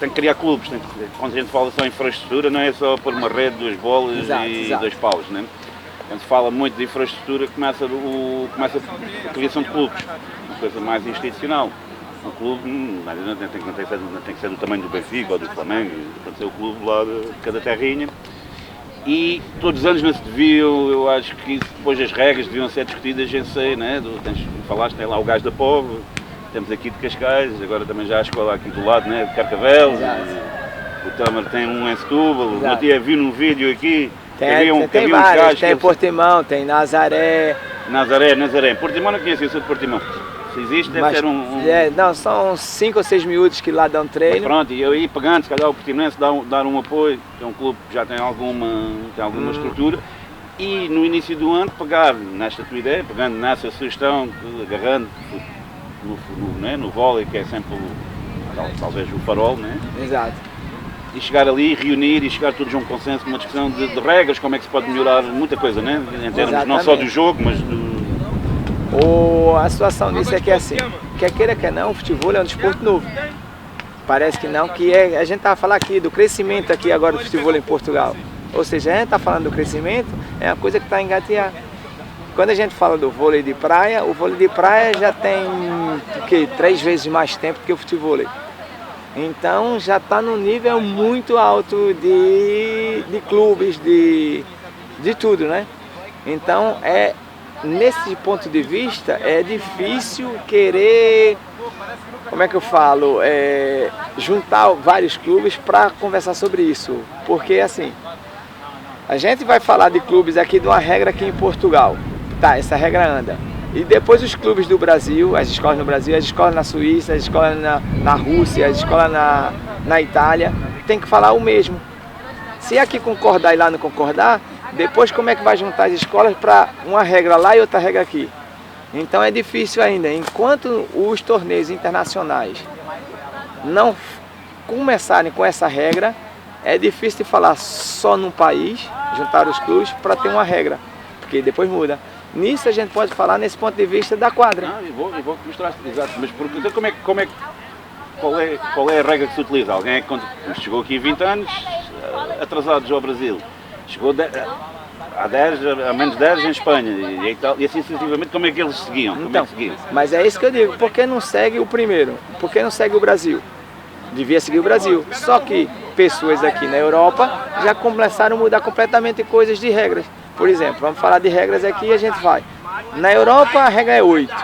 [SPEAKER 2] Tem que criar clubes, quando a gente fala só em infraestrutura, não é só pôr uma rede, duas bolas e dois paus, né? Quando se fala muito de infraestrutura, começa a criação de clubes, uma coisa mais institucional. Um clube não tem que ser do tamanho do Benfica ou do Flamengo, tem que ser o clube lá de cada terrinha. E todos os anos não se deviam, eu acho que depois as regras deviam ser discutidas em si, né? Falaste, tem lá o gajo da Povo, temos aqui de Cascais, agora também já há a escola aqui do lado, né? De Carcavelos, o Tamer tem um em Setúbal, o dia vi num vídeo aqui,
[SPEAKER 3] tem vários, tem Portimão, tem Nazaré.
[SPEAKER 2] Nazaré, Portimão não conheço, eu sou de Portimão. Se existe, deve ser
[SPEAKER 3] não, são 5 ou 6 minutos que lá dão treino.
[SPEAKER 2] Mas pronto, e eu aí pegando, se calhar o Portimonense dar um apoio, que é um clube que já tem alguma estrutura, e no início do ano pegar nesta tua ideia, pegando nessa sugestão, agarrando no vôlei, que é sempre talvez o farol, né?
[SPEAKER 3] Exato.
[SPEAKER 2] E chegar ali, reunir e chegar todos a um consenso, uma discussão de regras, como é que se pode melhorar muita coisa, né? Em termos não só do jogo, mas
[SPEAKER 3] a situação disso é que é assim, quer queira quer não, o futebol é um desporto novo. Parece que não, a gente estava falando aqui do crescimento aqui agora do futebol em Portugal. Ou seja, a gente está falando do crescimento, é uma coisa que está a engatear. Quando a gente fala do vôlei de praia, o vôlei de praia já tem 3 vezes mais tempo que o futebol. Então já está num nível muito alto de clubes, de tudo, né? Então nesse ponto de vista é difícil querer, como é que eu falo, juntar vários clubes para conversar sobre isso. Porque assim, a gente vai falar de clubes aqui de uma regra aqui em Portugal, tá, essa regra anda. E depois os clubes do Brasil, as escolas no Brasil, as escolas na Suíça, as escolas na Rússia, as escolas na Itália, tem que falar o mesmo. Se aqui concordar e lá não concordar, depois como é que vai juntar as escolas para uma regra lá e outra regra aqui? Então é difícil ainda. Enquanto os torneios internacionais não começarem com essa regra, é difícil de falar só num país, juntar os clubes para ter uma regra, porque depois muda. Nisso a gente pode falar nesse ponto de vista da quadra.
[SPEAKER 2] Eu vou mostrar, exato, mas qual é a regra que se utiliza? Alguém é que chegou aqui 20 anos, atrasados ao Brasil, chegou há menos 10 em Espanha e assim sucessivamente, como é que eles seguiam?
[SPEAKER 3] Então, mas é isso que eu digo, por que não segue o primeiro? Por que não segue o Brasil? Devia seguir o Brasil, só que pessoas aqui na Europa já começaram a mudar completamente coisas de regras. Por exemplo, vamos falar de regras aqui e a gente vai. Na Europa a regra é 8,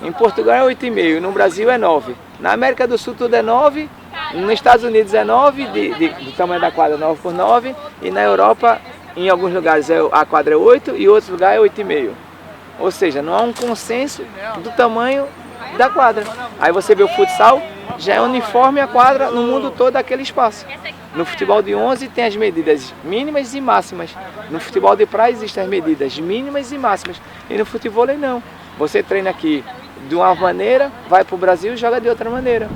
[SPEAKER 3] Em Portugal é 8,5, no Brasil é 9. Na América do Sul tudo é 9, nos Estados Unidos é 9, do tamanho da quadra 9 por 9, e na Europa, em alguns lugares a quadra é 8 e em outros lugares é 8,5. Ou seja, não há um consenso do tamanho da quadra. Aí você vê o futsal, já é uniforme a quadra no mundo todo daquele espaço. No futebol de 11 tem as medidas mínimas e máximas. No futebol de praia existem as medidas mínimas e máximas. E no futebol não. Você treina aqui de uma maneira, vai para o Brasil e joga de outra maneira.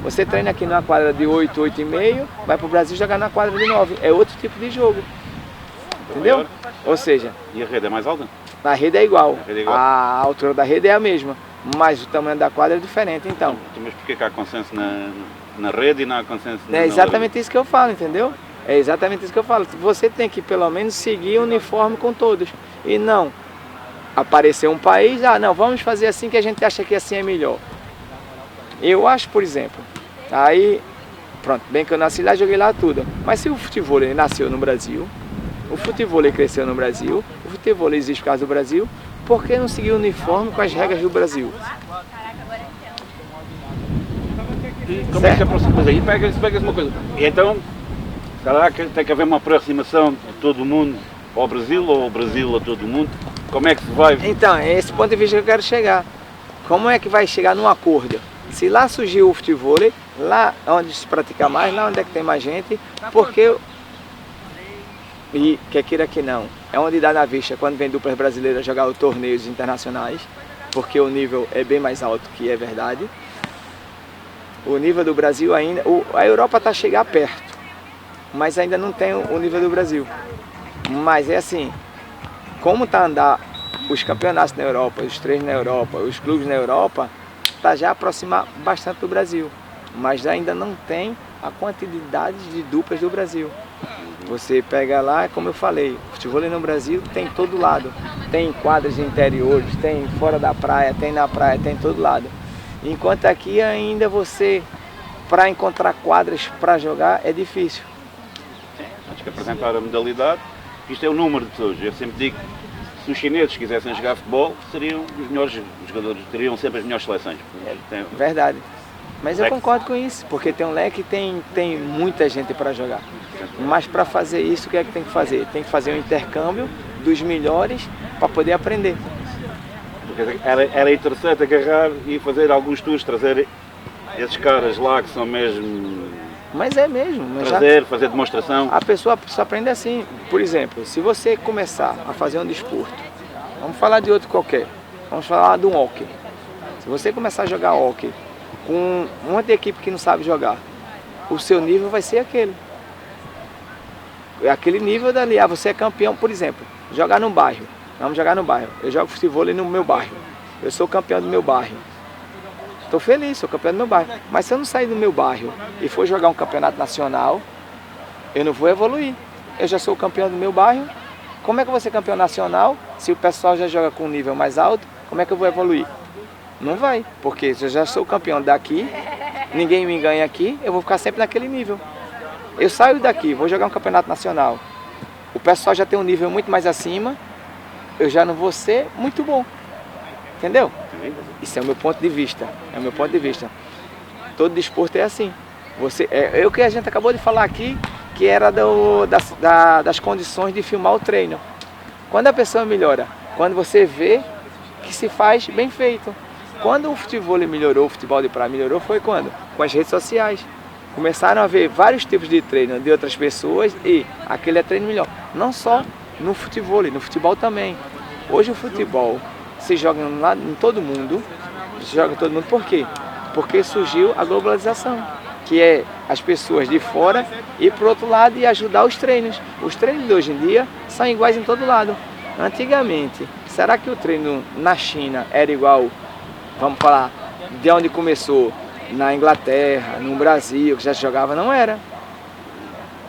[SPEAKER 3] Você treina aqui numa quadra de 8, 8,5, vai para o Brasil jogar na quadra de 9. É outro tipo de jogo. Entendeu? Ou seja...
[SPEAKER 2] E a rede é mais alta?
[SPEAKER 3] A rede é igual.
[SPEAKER 2] A rede é igual.
[SPEAKER 3] A altura da rede é a mesma, mas o tamanho da quadra é diferente, então.
[SPEAKER 2] Mas por que há consenso na rede e não há consenso na
[SPEAKER 3] É exatamente isso que eu falo, entendeu? É exatamente isso que eu falo. Você tem que pelo menos seguir o uniforme com todos. E não aparecer um país, não, vamos fazer assim que a gente acha que assim é melhor. Eu acho, por exemplo, aí, pronto, bem que eu nasci lá, joguei lá tudo. Mas se o futebol nasceu no Brasil, o futebol cresceu no Brasil, o futebol existe por causa do Brasil, por que não seguir o uniforme com as regras do Brasil?
[SPEAKER 2] E como é que se aproxima? Mas aí pega-se uma coisa. E então, será que tem que haver uma aproximação de todo mundo ao Brasil ou o Brasil a todo mundo? Como é que se vai?
[SPEAKER 3] Então, é esse ponto de vista que eu quero chegar. Como é que vai chegar num acordo? Se lá surgiu o futebol, lá onde se pratica mais, lá onde é que tem mais gente, porque... E quer queira que não, é onde dá na vista quando vem duplas brasileiras jogar os torneios internacionais, porque o nível é bem mais alto, que é verdade. O nível do Brasil ainda... A Europa está a chegar perto, mas ainda não tem o nível do Brasil. Mas é assim, como está a andar os campeonatos na Europa, os treinos na Europa, os clubes na Europa, está já a aproximar bastante do Brasil. Mas ainda não tem a quantidade de duplas do Brasil. Você pega lá, como eu falei, o futebol no Brasil tem em todo lado. Tem quadras de interiores, tem fora da praia, tem na praia, tem em todo lado. Enquanto aqui ainda você, para encontrar quadras para jogar, é difícil.
[SPEAKER 2] Acho que apresentar a modalidade, isto é o número de pessoas. Eu sempre digo que se os chineses quisessem jogar futebol, seriam os melhores jogadores, teriam sempre as melhores seleções.
[SPEAKER 3] Verdade. Mas eu concordo com isso, porque tem um leque e tem muita gente para jogar. Mas para fazer isso, o que é que tem que fazer? Tem que fazer um intercâmbio dos melhores para poder aprender.
[SPEAKER 2] Era interessante agarrar e fazer alguns tours, trazer esses caras lá que são mesmo...
[SPEAKER 3] Mas é mesmo. Mas
[SPEAKER 2] fazer demonstração.
[SPEAKER 3] A pessoa só aprende assim. Por exemplo, se você começar a fazer um desporto, vamos falar de outro qualquer, vamos falar de um hóquei. Se você começar a jogar hóquei com uma equipe que não sabe jogar, o seu nível vai ser aquele. Aquele nível dali, você é campeão, por exemplo, jogar no bairro. Vamos jogar no bairro. Eu jogo futebol no meu bairro. Eu sou campeão do meu bairro. Estou feliz, sou campeão do meu bairro. Mas se eu não sair do meu bairro e for jogar um campeonato nacional, eu não vou evoluir. Eu já sou campeão do meu bairro. Como é que eu vou ser campeão nacional se o pessoal já joga com um nível mais alto? Como é que eu vou evoluir? Não vai, porque se eu já sou campeão daqui, ninguém me ganha aqui, eu vou ficar sempre naquele nível. Eu saio daqui, vou jogar um campeonato nacional. O pessoal já tem um nível muito mais acima, eu já não vou ser muito bom. Entendeu? Isso é o meu ponto de vista. É o meu ponto de vista. Todo desporto é assim. É o que a gente acabou de falar aqui, que era das condições de filmar o treino. Quando a pessoa melhora, quando você vê que se faz bem feito. Quando o futebol melhorou, o futebol de praia melhorou, foi quando? Com as redes sociais. Começaram a ver vários tipos de treino de outras pessoas e aquele é treino melhor. Não só no futebol também. Hoje o futebol se joga lá em todo mundo. Se joga em todo mundo por quê? Porque surgiu a globalização, que é as pessoas de fora ir para o outro lado e ajudar os treinos. Os treinos de hoje em dia são iguais em todo lado. Antigamente, será que o treino na China era igual, vamos falar, de onde começou? Na Inglaterra, no Brasil, que já se jogava, não era.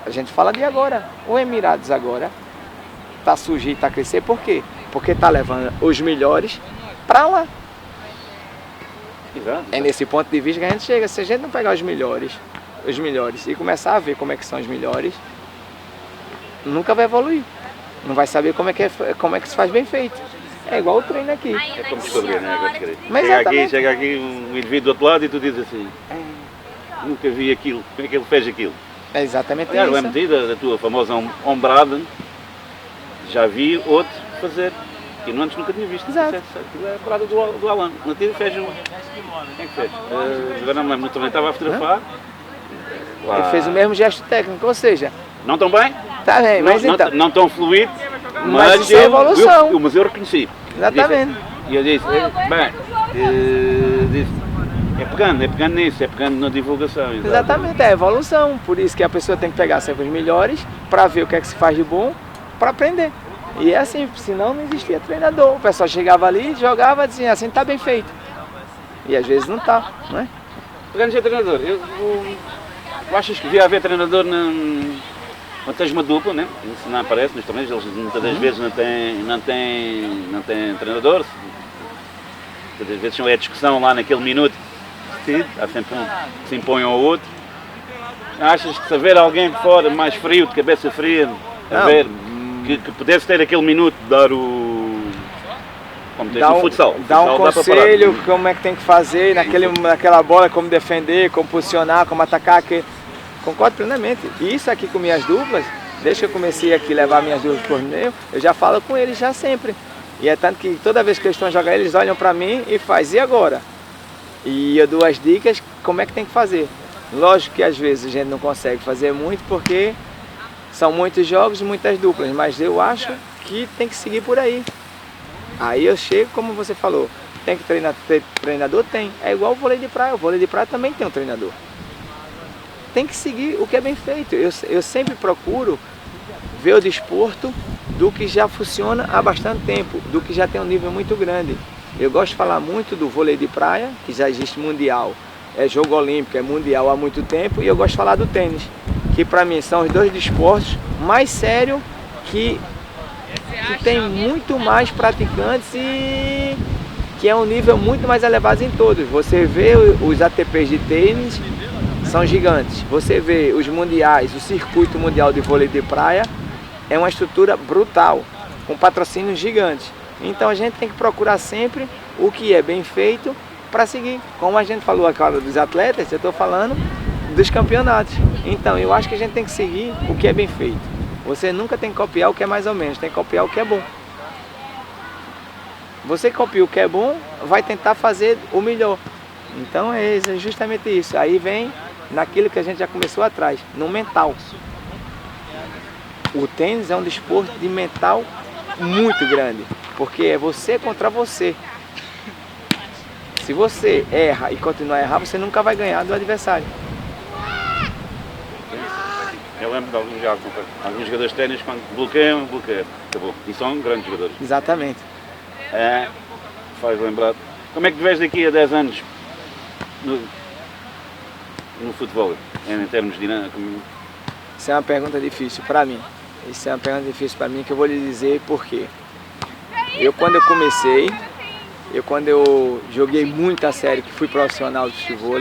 [SPEAKER 3] A gente fala de agora. O Emirados agora está surgindo, está a crescer, por quê? Porque está levando os melhores para lá.
[SPEAKER 2] Exato.
[SPEAKER 3] É nesse ponto de vista que a gente chega. Se a gente não pegar os melhores e começar a ver como é que são os melhores, nunca vai evoluir. Não vai saber como é que se faz bem feito. É igual o treino aqui.
[SPEAKER 2] É como descobrir, não é?
[SPEAKER 3] Mas
[SPEAKER 2] Chega aqui um indivíduo do outro lado e tu dizes assim, nunca vi aquilo, como é que ele fez aquilo?
[SPEAKER 3] É exatamente
[SPEAKER 2] Claro,
[SPEAKER 3] isso.
[SPEAKER 2] é medida da tua famosa ombrada, já vi outro fazer, que eu antes nunca tinha visto.
[SPEAKER 3] Exato.
[SPEAKER 2] Aquilo é a parada do Alan. Na tira fez um. Quem é que fez? Agora não me lembro, também estava a fotografar.
[SPEAKER 3] Ele fez o mesmo gesto técnico, ou seja,
[SPEAKER 2] Não tão bem?
[SPEAKER 3] tá bem, mas então.
[SPEAKER 2] Não tão fluido,
[SPEAKER 3] Mas isso é evolução.
[SPEAKER 2] Mas eu reconheci.
[SPEAKER 3] Exatamente.
[SPEAKER 2] E eu disse, bem, é pegando nisso, é pegando na divulgação.
[SPEAKER 3] Exatamente, é evolução. Por isso que a pessoa tem que pegar sempre os melhores para ver o que é que se faz de bom para aprender. E é assim, senão não existia treinador. O pessoal chegava ali, jogava, dizia assim, tá bem feito. E às vezes não tá, não é?
[SPEAKER 2] Pegando ser treinador, tu achas que devia haver treinador quando tens uma dupla, né? Isso não aparece nos torneios, eles muitas das vezes não têm treinador. Muitas das vezes é a discussão lá naquele minuto, há sempre um que se impõe ao outro. Achas que se haver alguém de fora mais frio, de cabeça fria, que pudesse ter aquele minuto de dar como tens no futsal.
[SPEAKER 3] Dá um conselho, como é que tem que fazer naquela bola, como defender, como posicionar, como atacar. Concordo plenamente. E isso aqui com minhas duplas, desde que eu comecei aqui a levar minhas duplas por meio, eu já falo com eles já sempre. E é tanto que toda vez que eles estão jogando, eles olham para mim e fazem, e agora? E eu dou as dicas como é que tem que fazer. Lógico que às vezes a gente não consegue fazer muito porque são muitos jogos, muitas duplas, mas eu acho que tem que seguir por aí. Aí eu chego, como você falou, tem que ter treinador? Tem. É igual o vôlei de praia. O vôlei de praia também tem um treinador. Tem que seguir o que é bem feito. Eu sempre procuro ver o desporto do que já funciona há bastante tempo, do que já tem um nível muito grande. Eu gosto de falar muito do vôlei de praia, que já existe mundial, é jogo olímpico, é mundial há muito tempo, e eu gosto de falar do tênis, que para mim são os dois desportos mais sérios que tem muito mais praticantes e que é um nível muito mais elevado em todos. Você vê os ATPs de tênis, são gigantes. Você vê os mundiais, o circuito mundial de vôlei de praia, é uma estrutura brutal, com patrocínios gigantes. Então a gente tem que procurar sempre o que é bem feito para seguir. Como a gente falou agora dos atletas, eu estou falando dos campeonatos. Então eu acho que a gente tem que seguir o que é bem feito. Você nunca tem que copiar o que é mais ou menos, tem que copiar o que é bom. Você copia o que é bom, vai tentar fazer o melhor. Então é justamente isso. Aí vem naquilo que a gente já começou atrás, no mental. O tênis é um desporto de mental muito grande, porque é você contra você. Se você erra e continuar a errar, você nunca vai ganhar do adversário.
[SPEAKER 2] Eu lembro de alguns jogadores de ténis, quando bloqueiam, acabou. E são grandes jogadores.
[SPEAKER 3] Exatamente.
[SPEAKER 2] Faz lembrar. Como é que te vês daqui a 10 anos no futebol, em termos de dinâmica?
[SPEAKER 3] Isso é uma pergunta difícil para mim. Isso é uma pergunta difícil para mim, que eu vou lhe dizer por quê. Quando eu joguei muito a sério, que fui profissional de futebol,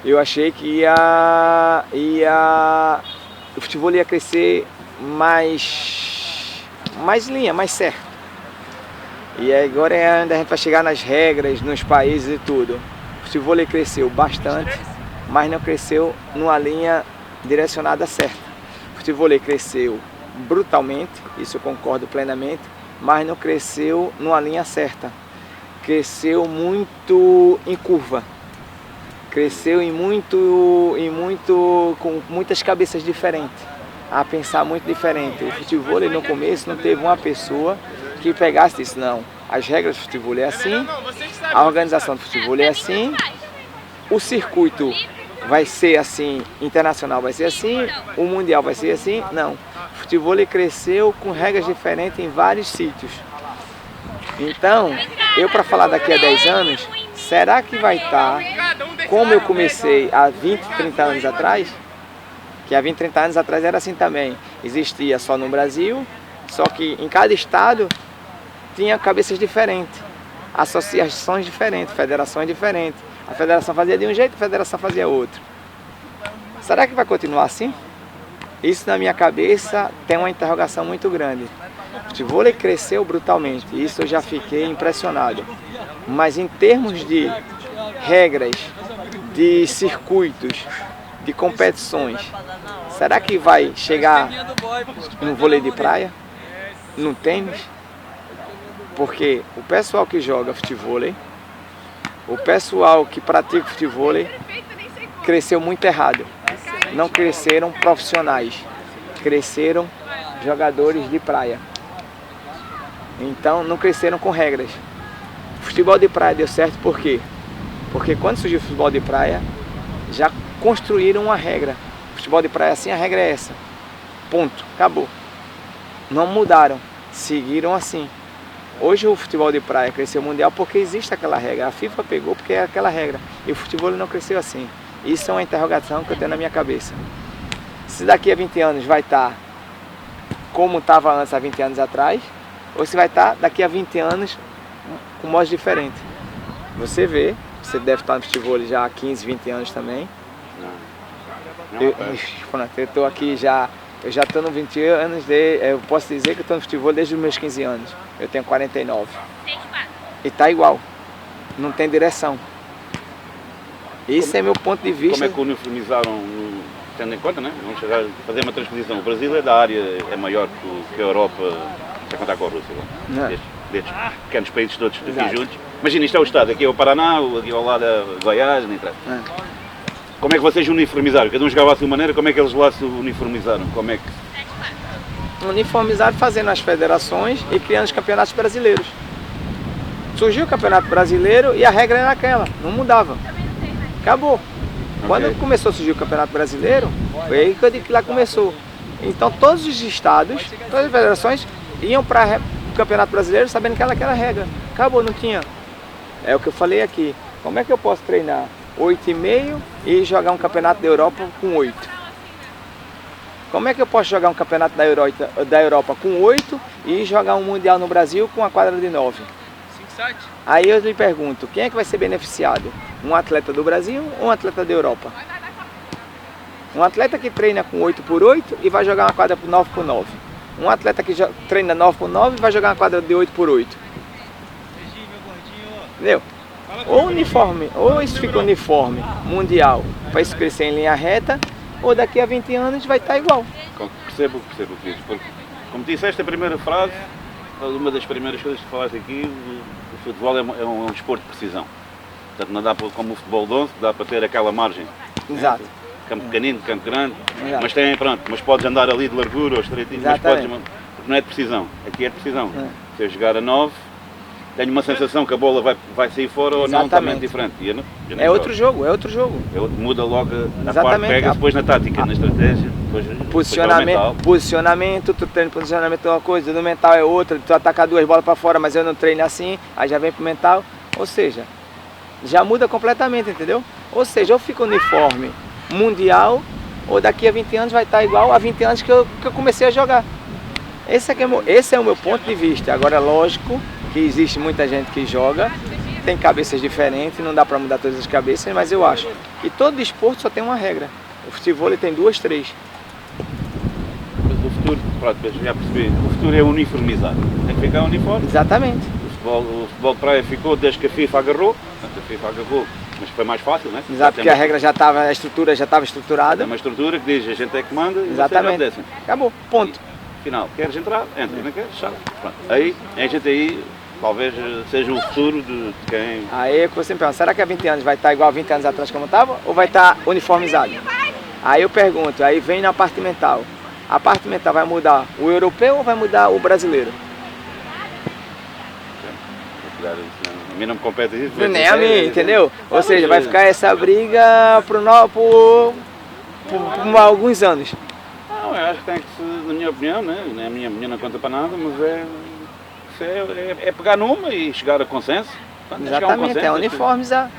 [SPEAKER 3] eu achei que o futebol ia crescer mais linha, mais certo. E agora ainda a gente vai chegar nas regras, nos países e tudo. O futebol cresceu bastante, mas não cresceu numa linha direcionada certa. O futebol cresceu brutalmente, isso eu concordo plenamente, mas não cresceu numa linha certa. Cresceu muito em curva. Cresceu com muitas cabeças diferentes, a pensar muito diferente. O futebol no começo não teve uma pessoa que pegasse e disse, não, as regras do futebol é assim, a organização do futebol é assim, o circuito vai ser assim, internacional vai ser assim, o mundial vai ser assim. Não, o futebol cresceu com regras diferentes em vários sítios. Então, para falar daqui a 10 anos, será que vai estar como eu comecei há 20, 30 anos atrás? Que há 20, 30 anos atrás era assim também. Existia só no Brasil, só que em cada estado tinha cabeças diferentes, associações diferentes, federações diferentes. A federação fazia de um jeito, a federação fazia outro. Será que vai continuar assim? Isso na minha cabeça tem uma interrogação muito grande. O futevôlei cresceu brutalmente, isso eu já fiquei impressionado. Mas em termos de regras, de circuitos, de competições, será que vai chegar no vôlei de praia, no tênis? Porque o pessoal que joga futevôlei, o pessoal que pratica futevôlei, cresceu muito errado. Não cresceram profissionais, cresceram jogadores de praia. Então não cresceram com regras. O futebol de praia deu certo por quê? Porque quando surgiu o futebol de praia, já construíram uma regra. O futebol de praia é assim, a regra é essa. Ponto, acabou. Não mudaram, seguiram assim. Hoje o futebol de praia cresceu mundial porque existe aquela regra. A FIFA pegou porque é aquela regra. E o futebol não cresceu assim. Isso é uma interrogação que eu tenho na minha cabeça. Se daqui a 20 anos vai estar como estava antes há 20 anos atrás, ou se vai estar daqui a 20 anos com modos diferentes. Você vê, você deve estar no futebol já há 15, 20 anos também. Eu estou aqui já, eu já estou no 20 anos, eu posso dizer que estou no futebol desde os meus 15 anos. Eu tenho 49. E está igual, não tem direção. Esse é meu ponto de vista.
[SPEAKER 2] Como é que uniformizaram, tendo em conta, né? Vamos fazer uma transposição. O Brasil é da área, é maior que a Europa, se contar com a Rússia. Destes pequenos países todos aqui juntos. Imagina, isto é o Estado, aqui é o Paraná, aqui ao lado é Goiás, nem interessa. Como é que vocês uniformizaram? Cada um jogava à sua maneira, como é que eles lá se uniformizaram? Como é que...
[SPEAKER 3] Uniformizaram fazendo as federações e criando os campeonatos brasileiros. Surgiu o campeonato brasileiro e a regra era aquela, não mudava. Acabou. Quando começou a surgir o Campeonato Brasileiro, foi aí que eu digo que lá começou. Então todos os estados, todas as federações iam para o Campeonato Brasileiro sabendo que aquela regra. Acabou, não tinha. É o que eu falei aqui. Como é que eu posso treinar 8,5 e jogar um campeonato da Europa com 8? Como é que eu posso jogar um campeonato da Europa com 8 e jogar um Mundial no Brasil com a quadra de 9? Aí eu lhe pergunto, quem é que vai ser beneficiado? Um atleta do Brasil ou um atleta da Europa? Um atleta que treina com 8x8 e vai jogar uma quadra por 9x9. Um atleta que treina 9x9 e vai jogar uma quadra de 8x8. Entendeu? Ou uniforme, ou isso fica uniforme mundial para isso crescer em linha reta, ou daqui a 20 anos vai estar igual.
[SPEAKER 2] Percebo o que diz. Como disseste a primeira frase, uma das primeiras coisas que falaste aqui, o futebol é um desporto de precisão. Portanto, não dá para, como o futebol de 11, dá para ter aquela margem.
[SPEAKER 3] Exato.
[SPEAKER 2] Campo pequenino, campo grande,
[SPEAKER 3] Exato.
[SPEAKER 2] mas podes andar ali de largura ou estreitinho, mas não é de precisão. Aqui é de precisão. Se eu jogar a 9, tenho uma sensação que a bola vai sair fora ou não, totalmente diferente.
[SPEAKER 3] É outro jogo.
[SPEAKER 2] Muda logo a parte, pega depois na tática, na estratégia, depois
[SPEAKER 3] posicionamento, tu treina posicionamento é uma coisa, no mental é outra, tu atacar 2 bolas para fora, mas eu não treino assim, aí já vem pro mental, ou seja, já muda completamente, entendeu? Ou seja, eu fico uniforme mundial, ou daqui a 20 anos vai estar igual a 20 anos que eu comecei a jogar. Esse é o meu ponto de vista. Agora, lógico que existe muita gente que joga, tem cabeças diferentes, não dá para mudar todas as cabeças, mas eu acho que todo desporto só tem uma regra. O futebol tem 2, 3.
[SPEAKER 2] O futuro, pronto, já percebi, o futuro é uniformizado, tem que ficar uniforme.
[SPEAKER 3] Exatamente.
[SPEAKER 2] O futebol de praia ficou desde que a FIFA agarrou, mas foi mais fácil, não é?
[SPEAKER 3] Exato, porque a regra a estrutura já estava estruturada.
[SPEAKER 2] É uma estrutura que diz, a gente é que manda e
[SPEAKER 3] exatamente.
[SPEAKER 2] Vocês
[SPEAKER 3] acabou, ponto.
[SPEAKER 2] Final, queres entrar? Entra, não queres? Chave. Pronto. Aí, a gente aí, talvez seja o futuro de quem...
[SPEAKER 3] Aí eu sempre pergunto, será que há 20 anos vai estar igual a 20 anos atrás como estava? Ou vai estar uniformizado? Aí eu pergunto, aí vem na parte mental. A parte mental vai mudar o europeu ou vai mudar o brasileiro?
[SPEAKER 2] A mim não me compete isso.
[SPEAKER 3] Nem a mim, entendeu? Ou seja, vai ficar essa briga por alguns anos.
[SPEAKER 2] Não, eu acho que tem que ser, na minha opinião, né? A minha opinião não conta para nada, mas é pegar numa e chegar a consenso.
[SPEAKER 3] Exatamente, é uniformizar.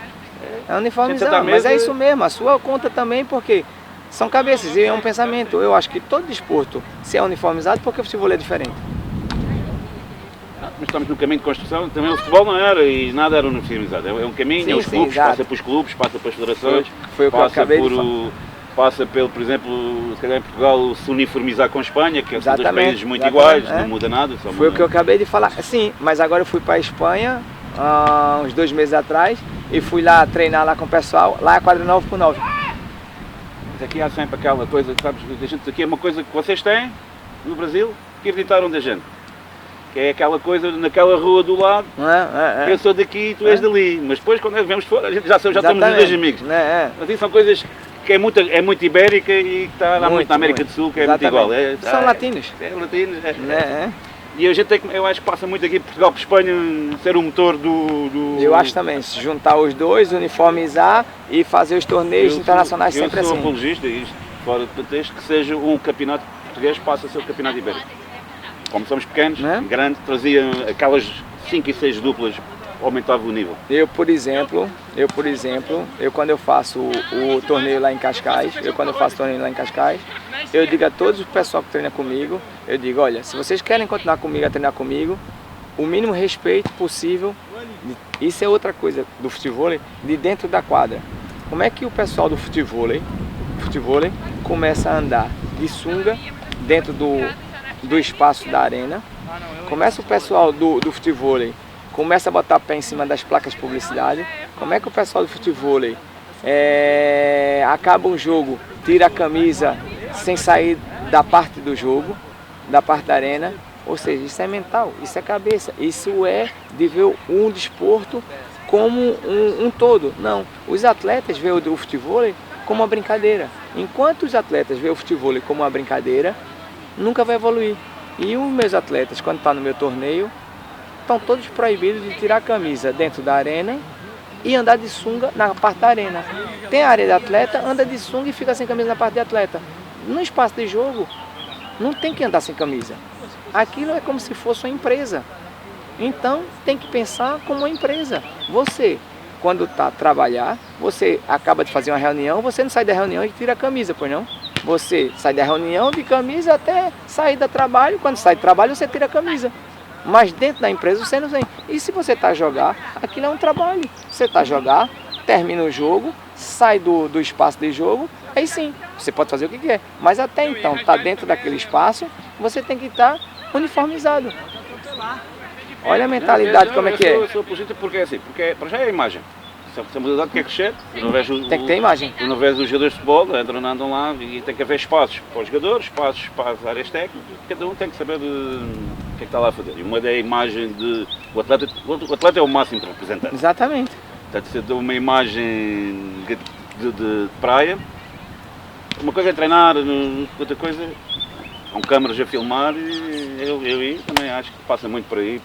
[SPEAKER 3] É uniformizar, mas é isso mesmo, a sua conta também, porque são cabeças e é um pensamento. Eu acho que todo desporto, se é uniformizado, porque o futebol é diferente.
[SPEAKER 2] Mas estamos no caminho de construção, também o futebol não era e nada era uniformizado. É um caminho, é os clubes, passa pelos clubes, passa pelas federações,
[SPEAKER 3] foi o que eu acabei de falar.
[SPEAKER 2] passa pelo, por exemplo, se calhar em Portugal, se uniformizar com a Espanha, que são dois países muito
[SPEAKER 3] exatamente,
[SPEAKER 2] iguais, não muda nada. Só
[SPEAKER 3] Foi
[SPEAKER 2] muda...
[SPEAKER 3] o que eu acabei de falar. Sim, mas agora eu fui para a Espanha, uns 2 meses atrás, e fui lá treinar lá com o pessoal, lá é quadra 9x9.
[SPEAKER 2] Mas aqui há sempre aquela coisa, sabes, a gente aqui é uma coisa que vocês têm no Brasil, que evitaram da gente. Que é aquela coisa naquela rua do lado, eu sou daqui e tu és dali, mas depois quando vemos fora, a gente já estamos os dois amigos. Mas isso são coisas que é muito ibérica e que está muito na América do Sul, que é muito igual.
[SPEAKER 3] São latinos.
[SPEAKER 2] Latinos. E a gente tem, eu acho que passa muito aqui Portugal para Espanha ser o motor do...
[SPEAKER 3] Eu acho também, se juntar os dois, uniformizar e fazer os torneios internacionais sempre assim.
[SPEAKER 2] Eu sou apologista, isto fora de pretexto, que seja um campeonato português passa a ser o campeonato ibérico. Como somos pequenos, grande, trazia aquelas 5 e 6 duplas, aumentava o nível. Eu, por exemplo, quando eu faço o torneio lá em Cascais, eu digo a todos o pessoal que treina comigo, eu digo, olha, se vocês querem continuar comigo a treinar comigo, o mínimo respeito possível, isso é outra coisa do futevôlei, de dentro da quadra. Como é que o pessoal do futevôlei começa a andar de sunga dentro do espaço da arena? Começa o pessoal do futevôlei começa a botar pé em cima das placas de publicidade. Como é que o pessoal do futevôlei acaba um jogo, tira a camisa sem sair da parte do jogo, da parte da arena? Ou seja, isso é mental, isso é cabeça, isso é de ver um desporto como um todo. Não, os atletas veem o futevôlei como uma brincadeira. Enquanto os atletas veem o futevôlei como uma brincadeira, nunca vai evoluir. E os meus atletas, quando estão no meu torneio, estão todos proibidos de tirar a camisa dentro da arena e andar de sunga na parte da arena. Tem a área de atleta, anda de sunga e fica sem camisa na parte de atleta. No espaço de jogo, não tem que andar sem camisa. Aquilo é como se fosse uma empresa. Então, tem que pensar como uma empresa. Você, quando está a trabalhar, você acaba de fazer uma reunião, você não sai da reunião e tira a camisa, pois não? Você sai da reunião de camisa até sair do trabalho. Quando sai do trabalho, você tira a camisa. Mas dentro da empresa você não tem. E se você está a jogar, aquilo é um trabalho. Você está a jogar, termina o jogo, sai do espaço de jogo, aí sim, você pode fazer o que quer. Mas até então, está dentro daquele espaço, você tem que estar uniformizado. Olha a mentalidade como é que é. Eu sou apologista porque é assim, porque para já é a imagem. Se a modalidade quer crescer,
[SPEAKER 3] tem que ter imagem.
[SPEAKER 2] Não vejo os jogadores de futebol, andam lá e tem que haver espaços para os jogadores, espaços para as áreas técnicas, cada um tem que saber o que é que está lá a fazer. E uma é a imagem de... O atleta é o máximo representante.
[SPEAKER 3] Exatamente.
[SPEAKER 2] Portanto, se dá uma imagem de praia, uma coisa é treinar, outra coisa com câmaras a filmar, e eu também acho que passa muito por aí.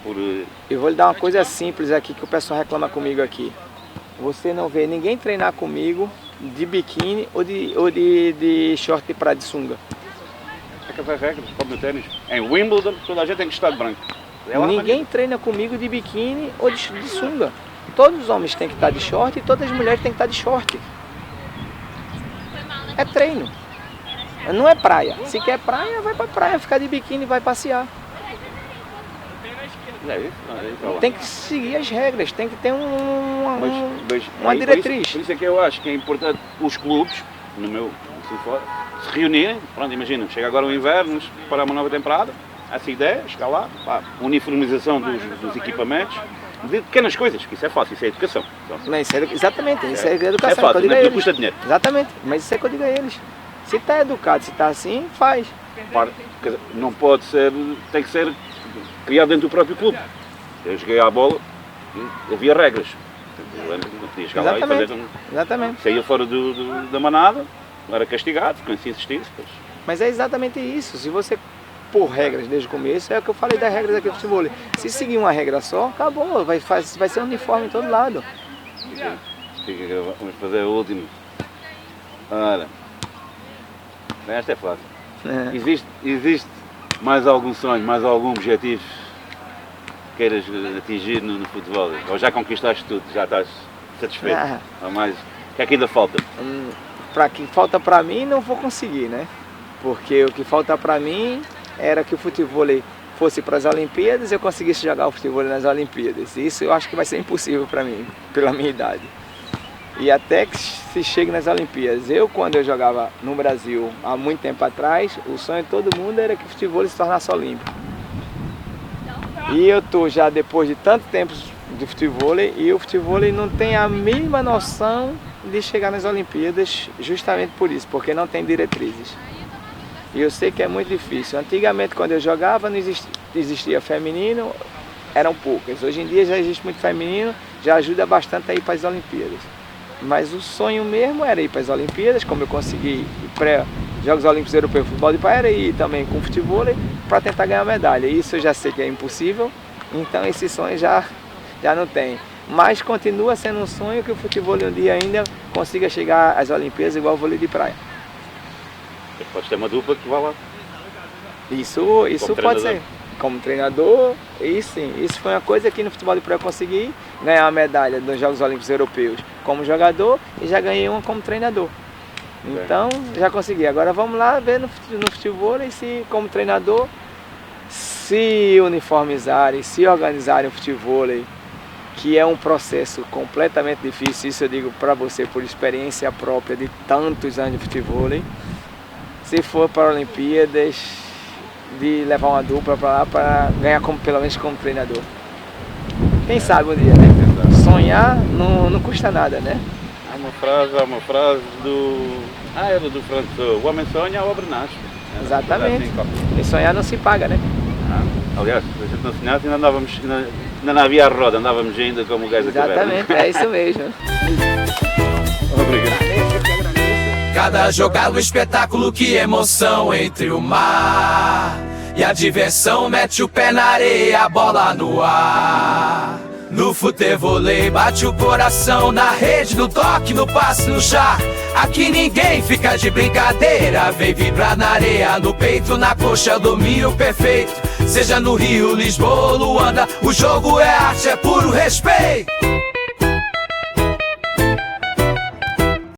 [SPEAKER 3] Eu vou lhe dar uma coisa simples aqui que o pessoal reclama comigo aqui. Você não vê ninguém treinar comigo de biquíni ou de short de praia de sunga.
[SPEAKER 2] É que haver regras, como no ténis. Em Wimbledon, toda a gente tem que estar de branco.
[SPEAKER 3] Ninguém treina comigo de biquíni ou de sunga. Todos os homens têm que estar de short e todas as mulheres têm que estar de short. É treino. Não é praia. Se quer praia, vai pra praia, ficar de biquíni e vai passear. Tem que seguir as regras, tem que ter uma diretriz.
[SPEAKER 2] Por isso é que eu acho que é importante os clubes, no meu se reunirem. Pronto, imagina, chega agora o inverno, para uma nova temporada, essa ideia, chegar lá, uniformização dos equipamentos, de pequenas coisas, que isso é fácil, isso é educação.
[SPEAKER 3] Exatamente, isso é educação.
[SPEAKER 2] É fácil, não custa dinheiro.
[SPEAKER 3] Exatamente, mas isso é que eu digo a eles. Se está educado, se está assim, faz.
[SPEAKER 2] Não pode ser, tem que ser criado dentro do próprio clube. Eu joguei à bola e havia regras. Eu lembro que não podia chegar lá e fazer...
[SPEAKER 3] Exatamente.
[SPEAKER 2] Saía fora da manada, era castigado, porque se insistisse.
[SPEAKER 3] Mas é exatamente isso. Se você pôr regras desde o começo, é o que eu falei das regras aqui do futebol. Se seguir uma regra só, acabou. Vai ser uniforme em todo lado.
[SPEAKER 2] Vamos fazer o último. Olha, esta é fácil. Existe mais algum sonho, mais algum objetivo que queiras atingir no futebol? Ou já conquistaste tudo? Já estás satisfeito? Ou mais? O que é que ainda falta?
[SPEAKER 3] O que falta para mim não vou conseguir, né? Porque o que falta para mim era que o futevôlei fosse para as Olimpíadas e eu conseguisse jogar o futevôlei nas Olimpíadas. Isso eu acho que vai ser impossível para mim, pela minha idade. e até que se chegue nas Olimpíadas. Quando eu jogava no Brasil, há muito tempo atrás, o sonho de todo mundo era que o futebol se tornasse olímpico. E eu estou já depois de tanto tempo de futebol, e o futebol não tem a mínima noção de chegar nas Olimpíadas, justamente por isso, porque não tem diretrizes. E eu sei que é muito difícil. Antigamente, quando eu jogava, não existia feminino, eram poucas. Hoje em dia já existe muito feminino, já ajuda bastante a ir para as Olimpíadas. Mas o sonho mesmo era ir para as Olimpíadas, como eu consegui ir para Jogos Olímpicos Europeus de Futebol de Praia, era ir também com futebol para tentar ganhar medalha. Isso eu já sei que é impossível, então esse sonho já não tem. Mas continua sendo um sonho que o futebol um dia ainda consiga chegar às Olimpíadas igual o vôlei de praia.
[SPEAKER 2] Pode ter uma dupla que vá lá.
[SPEAKER 3] Isso pode ser. Como treinador, isso sim. Isso foi uma coisa que no futebol de praia eu consegui ganhar a medalha dos Jogos Olímpicos Europeus como jogador e já ganhei uma como treinador. Então, já consegui. Agora vamos lá ver no futebol e se, como treinador, se uniformizarem, se organizarem o futebol, que é um processo completamente difícil, isso eu digo para você por experiência própria de tantos anos de futebol. Se for para Olimpíadas, de levar uma dupla para lá para ganhar pelo menos como treinador. Quem sabe um dia, né? Sonhar não custa nada, né?
[SPEAKER 2] Há uma frase do... era do François. O homem sonha, a obra nasce.
[SPEAKER 3] Exatamente. E sonhar não se paga, né?
[SPEAKER 2] Aliás, se a gente não sonhasse, ainda não havia a roda, andávamos ainda como o gajo da caverna.
[SPEAKER 3] Exatamente, é isso mesmo.
[SPEAKER 2] Obrigado.
[SPEAKER 1] Cada jogada um espetáculo, que emoção entre o mar e a diversão. Mete o pé na areia, a bola no ar. No futevôlei bate o coração, na rede, no toque, no passe, no chá. Aqui ninguém fica de brincadeira, vem vibrar na areia, no peito, na coxa, domínio perfeito. Seja no Rio, Lisboa ou Luanda, o jogo é arte, é puro respeito.